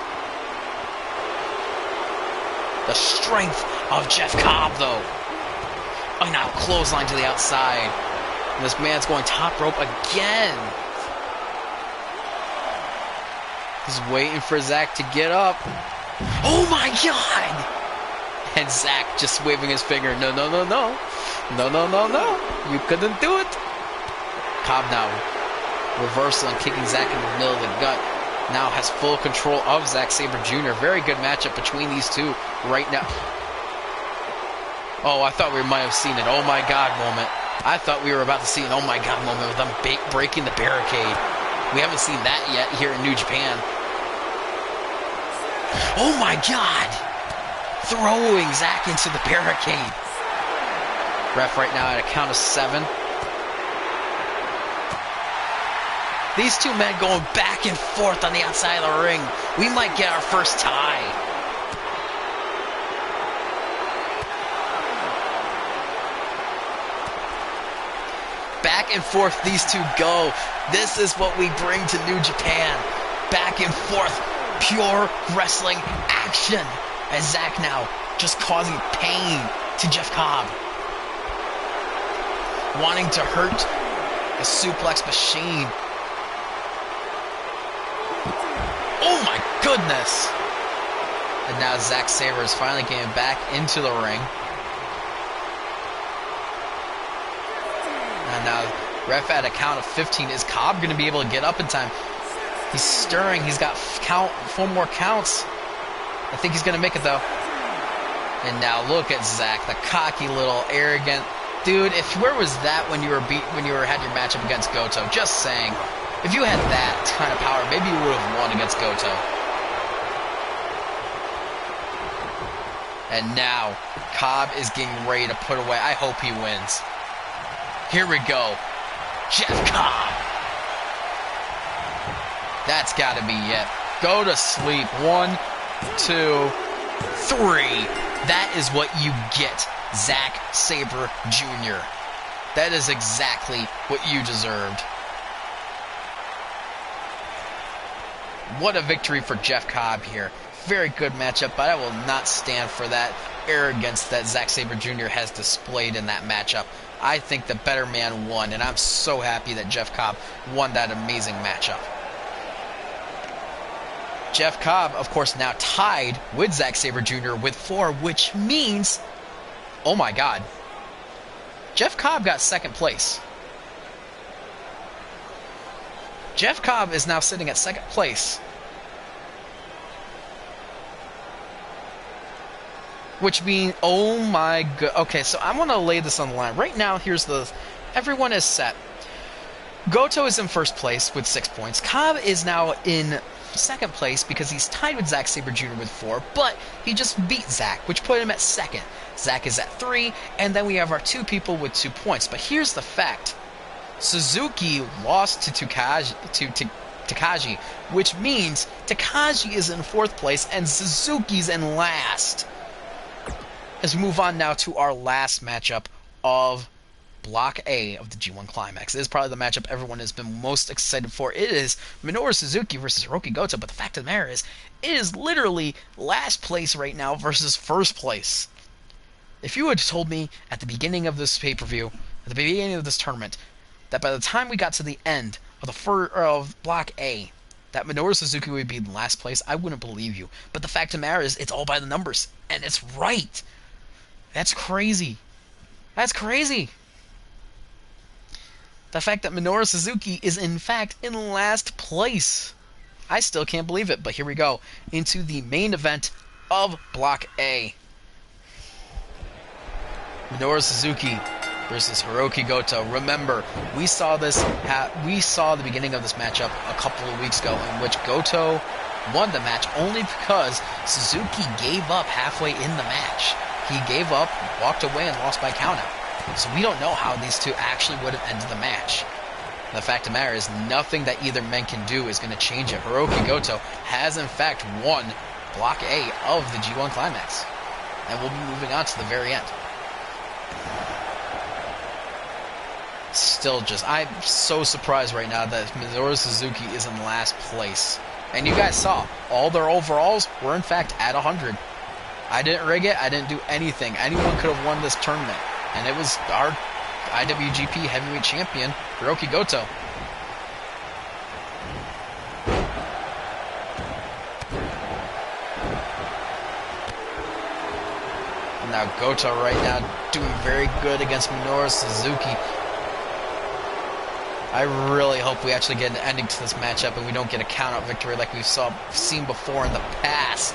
The strength of Jeff Cobb, though. Oh, now clothesline to the outside. And this man's going top rope again. He's waiting for Zach to get up. Oh my God! And Zach just waving his finger. No, no, no, no. No, no, no, no. You couldn't do it. Cobb now reversal and kicking Zach in the middle of the gut. Now has full control of Zack Sabre Jr. Very good matchup between these two right now. Oh, I thought we might have seen an oh my God moment. I thought we were about to see an oh my God moment with them breaking the barricade. We haven't seen that yet here in New Japan. Oh my God! Throwing Zach into the barricade. Ref right now at a count of 7. These two men going back and forth on the outside of the ring. We might get our first tie. Back and forth these two go. This is what we bring to New Japan. Back and forth. Pure wrestling action. As Zach now just causing pain to Jeff Cobb. Wanting to hurt the suplex machine. Oh my goodness! And now Zack Sabre is finally getting back into the ring. And now, ref at a count of 15. Is Cobb going to be able to get up in time? He's stirring. He's got 4 more counts. I think he's going to make it, though. And now look at Zach, the cocky little arrogant dude. Where was that when you had your matchup against Goto? Just saying. If you had that kind of power, maybe you would have won against Goto. And now, Cobb is getting ready to put away. I hope he wins. Here we go. Jeff Cobb. That's got to be it. Go to sleep. 1, 2, 3. That is what you get, Zack Sabre Jr. That is exactly what you deserved. What a victory for Jeff Cobb here. Very good matchup, but I will not stand for that arrogance that Zack Sabre Jr. has displayed in that matchup. I think the better man won, and I'm so happy that Jeff Cobb won that amazing matchup. Jeff Cobb, of course, now tied with Zack Sabre Jr. with 4, which means, oh my God, Jeff Cobb got second place. Jeff Cobb is now sitting at second place. Which means, oh my god. Okay, so I want to lay this on the line. Right now, everyone is set. Goto is in first place with 6 points. Cobb is now in second place because he's tied with Zack Sabre Jr. with 4, but he just beat Zack, which put him at second. Zack is at 3, and then we have our 2 people with 2 points. But here's the fact. Suzuki lost to Takagi, which means Takagi is in 4th place and Suzuki's in last. Let's move on now to our last matchup of Block A of the G1 Climax. It is probably the matchup everyone has been most excited for. It is Minoru Suzuki versus Hiroki Goto, but the fact of the matter is, it is literally last place right now versus first place. If you had told me at the beginning of this pay-per-view, at the beginning of this tournament, that by the time we got to the end of Block A, that Minoru Suzuki would be in last place, I wouldn't believe you. But the fact of the matter is, it's all by the numbers, and it's right. That's crazy. That's crazy. The fact that Minoru Suzuki is in fact in last place. I still can't believe it, but here we go into the main event of Block A. Minoru Suzuki versus Hiroki Goto. Remember, we saw the beginning of this matchup a couple of weeks ago in which Goto won the match only because Suzuki gave up halfway in the match. He gave up, walked away, and lost by countout. So we don't know how these two actually would have ended the match. The fact of the matter is, nothing that either man can do is going to change it. Hiroki Goto has in fact won Block A of the G1 Climax. And we'll be moving on to the very end. Still I'm so surprised right now that Minoru Suzuki is in last place. And you guys saw, all their overalls were in fact at 100. I didn't rig it, I didn't do anything. Anyone could have won this tournament. And it was our IWGP Heavyweight Champion, Hiroki Goto. And now Goto right now doing very good against Minoru Suzuki. I really hope we actually get an ending to this matchup and we don't get a count-out victory like we've seen before in the past.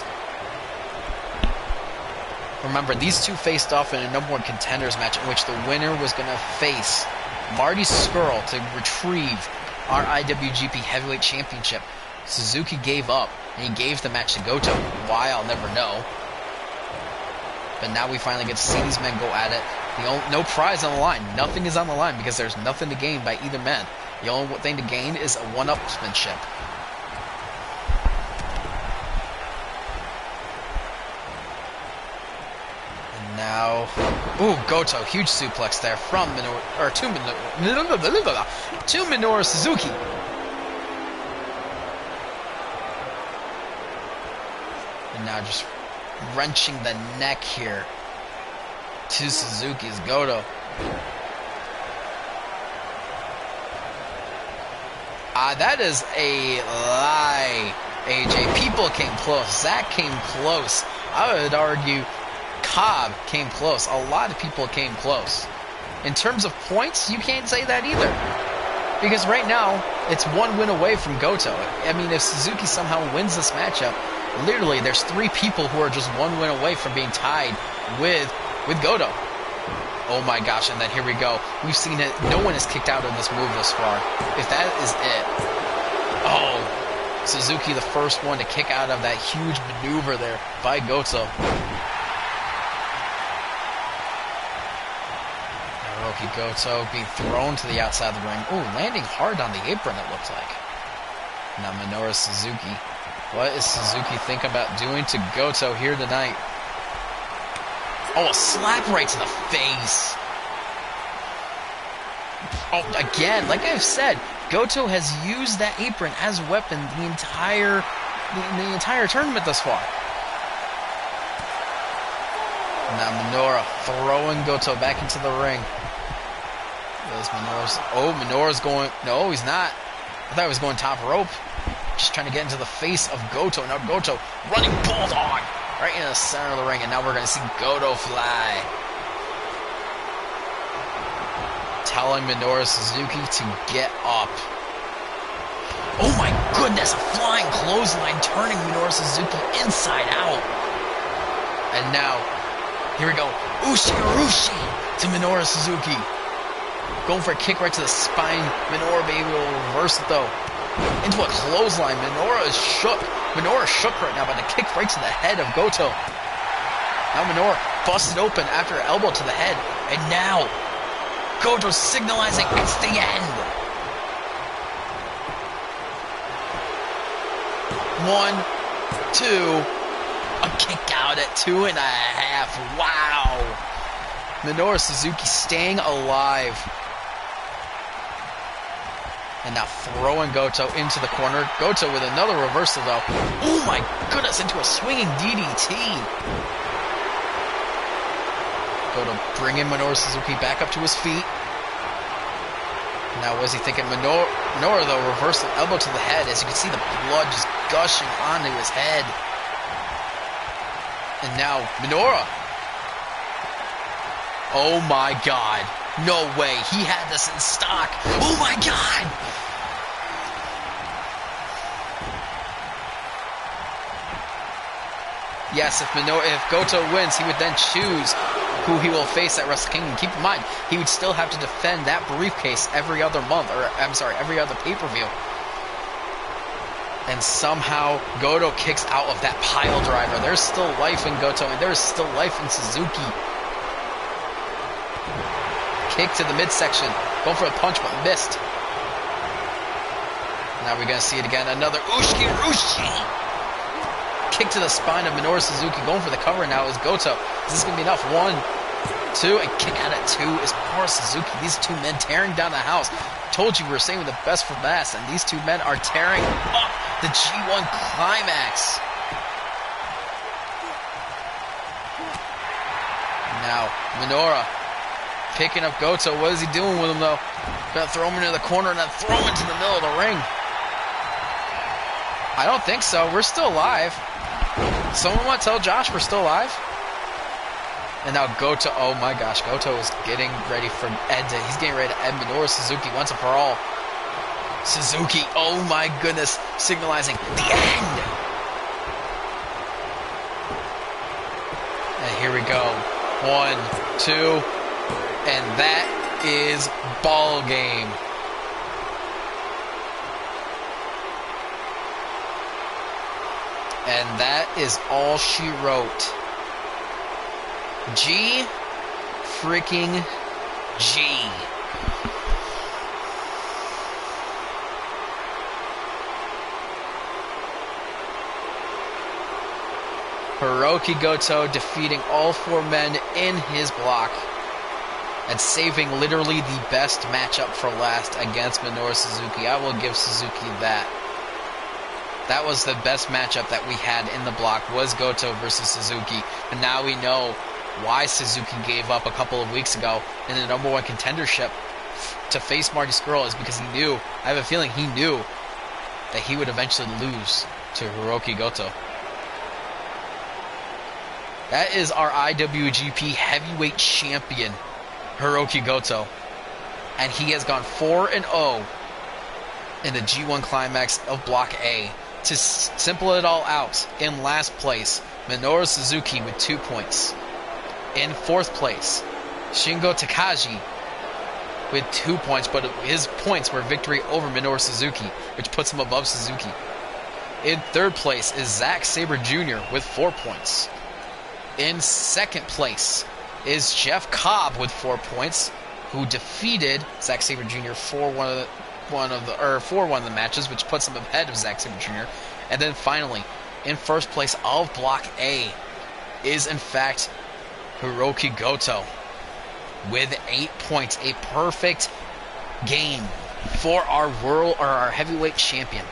Remember, these two faced off in a number one contenders match in which the winner was going to face Marty Scurll to retrieve our IWGP Heavyweight Championship. Suzuki gave up, and he gave the match to Goto. Why, I'll never know. But now we finally get to see these men go at it. No prize on the line. Nothing is on the line because there's nothing to gain by either man. The only thing to gain is a one-upsmanship. And now, ooh, Goto, huge suplex there from to Minoru Suzuki. And now just wrenching the neck here to Suzuki's Goto. That is a lie, AJ. People came close. Zach came close. I would argue Cobb came close. A lot of people came close. In terms of points, you can't say that either. Because right now, it's one win away from Goto. I mean, if Suzuki somehow wins this matchup, literally, there's 3 people who are just one win away from being tied with Goto. Oh my gosh, and then here we go. We've seen it. No one is kicked out of this move this far. If that is it. Oh, Suzuki the first one to kick out of that huge maneuver there by Goto. Hiroki Goto being thrown to the outside of the ring. Oh, landing hard on the apron, it looks like. Now Minoru Suzuki. What is Suzuki thinking about doing to Goto here tonight? Oh, a slap right to the face. Oh, again, like I've said, Goto has used that apron as a weapon the entire tournament thus far. Now Minoru throwing Goto back into the ring. Minoru's going... No, he's not. I thought he was going top rope. Just trying to get into the face of Goto. Now Goto running bulldog right in the center of the ring. And now we're going to see Goto fly. Telling Minoru Suzuki to get up. Oh my goodness, a flying clothesline turning Minoru Suzuki inside out. And now, here we go. Ushi to Minoru Suzuki. Going for a kick right to the spine. Minoru be able to reverse it though. Into a clothesline. Minoru is shook. Minoru is shook right now by the kick right to the head of Goto. Now Minoru busted open after an elbow to the head. And now, Goto signalizing it's the end. 1, 2, a kick out at 2.5. Wow. Minoru Suzuki staying alive. And now throwing Goto into the corner. Goto with another reversal though. Oh my goodness, into a swinging DDT. Goto bringing Minoru Suzuki back up to his feet. Now, was he thinking? Minoru, though, reversal elbow to the head. As you can see, the blood just gushing onto his head. And now, Minoru. Oh my god. No way. He had this in stock. Oh my god. Yes, if Goto wins, he would then choose who he will face at Wrestle Kingdom. Keep in mind, he would still have to defend that briefcase every other month, or I'm sorry, every other pay-per-view. And somehow Goto kicks out of that pile driver. There's still life in Goto, and there's still life in Suzuki. Kick to the midsection. Going for a punch, but missed. Now we're going to see it again. Another Ushi. Kick to the spine of Minoru Suzuki. Going for the cover now is Goto. Is this going to be enough? 1, 2, and kick out at 2 is Minoru Suzuki. These two men tearing down the house. Told you we were saving the best for last, and these two men are tearing up the G1 Climax. Now, Minoru picking up Goto. What is he doing with him, though? Gonna throw him into the corner and then throw him into the middle of the ring. I don't think so. We're still alive. Someone want to tell Josh we're still alive? And now Goto, oh my gosh, Goto is getting ready for he's getting ready to end Minoru Suzuki once and for all. Suzuki, oh my goodness, signalizing the end. And here we go. 1, 2, and that is ball game. And that is all she wrote. G freaking G. Hirooki Goto defeating all 4 men in his block and saving literally the best matchup for last against Minoru Suzuki. I will give Suzuki that. That was the best matchup that we had in the block, was Goto versus Suzuki. And now we know why Suzuki gave up a couple of weeks ago in the number 1 contendership to face Marty Scurll, is because he knew, I have a feeling he knew, that he would eventually lose to Hirooki Goto. That is our IWGP Heavyweight Champion, Hirooki Goto. And he has gone 4-0 in the G1 Climax of Block A. To simple it all out, in last place, Minoru Suzuki with 2 points. In 4th place, Shingo Takagi with 2 points, but his points were victory over Minoru Suzuki, which puts him above Suzuki. In 3rd place is Zack Sabre Jr. with 4 points. In 2nd place is Jeff Cobb with 4 points, who defeated Zack Sabre Jr. for one of the matches, which puts him ahead of Zack Sabre Jr. And then finally, in 1st place of Block A is in fact Hirooki Goto with 8 points. A perfect game for our heavyweight champion.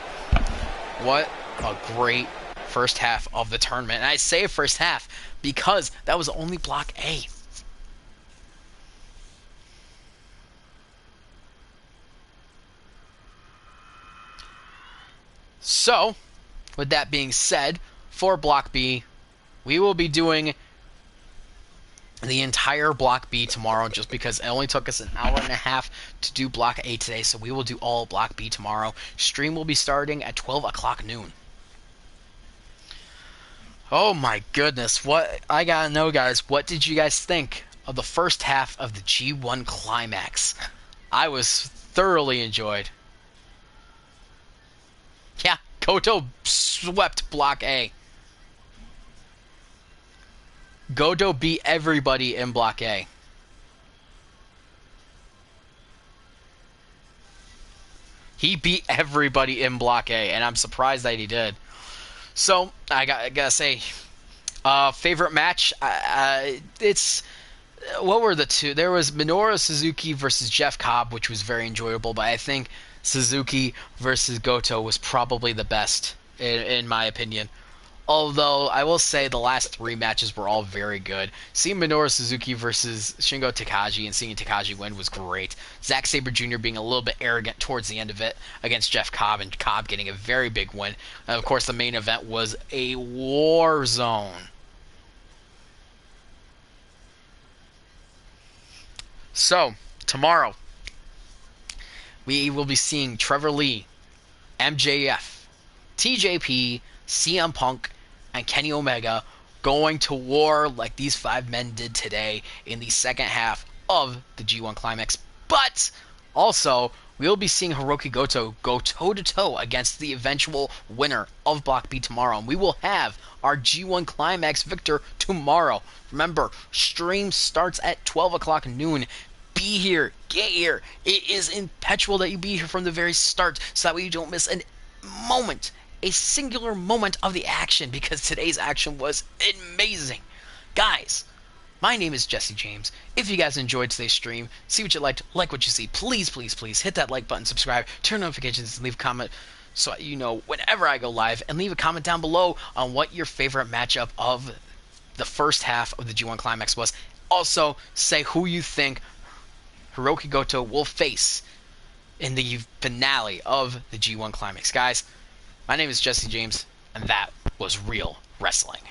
What a great first half of the tournament. And I say first half because that was only Block A. So, with that being said, for Block B, we will be doing the entire Block B tomorrow, just because it only took us an hour and a half to do Block A today, so we will do all Block B tomorrow. Stream will be starting at 12 o'clock noon. Oh my goodness, what I gotta know, guys, what did you guys think of the first half of the G1 Climax? I was thoroughly enjoyed. Yeah, Goto swept Block A. Goto beat everybody in Block A. He beat everybody in Block A, and I'm surprised that he did. So, I gotta say, favorite match, it's... What were the two? There was Minoru Suzuki versus Jeff Cobb, which was very enjoyable, but I think Suzuki versus Goto was probably the best, in my opinion. Although, I will say the last 3 matches were all very good. Seeing Minoru Suzuki versus Shingo Takagi and seeing Takagi win was great. Zack Sabre Jr. being a little bit arrogant towards the end of it against Jeff Cobb, and Cobb getting a very big win. And of course, the main event was a war zone. So, tomorrow, we will be seeing Trevor Lee, MJF, TJP, CM Punk, and Kenny Omega going to war like these 5 men did today in the second half of the G1 Climax. But also, we'll be seeing Hirooki Goto go toe-to-toe against the eventual winner of Block B tomorrow. And we will have our G1 Climax victor tomorrow. Remember, stream starts at 12 o'clock noon. Be here. Get here. It is imperative that you be here from the very start so that way you don't miss a moment, a singular moment of the action, because today's action was amazing. Guys, My name is Jesse James. If you guys enjoyed today's stream, see what you liked, like what you see, please, please, please hit that like button, subscribe, turn notifications, and leave a comment so you know whenever I go live, and leave a comment down below on what your favorite matchup of the first half of the G1 Climax was. Also, say who you think Hiroki Goto will face in the finale of the G1 Climax. Guys, my name is Jesse James, and that was Real Wrestling.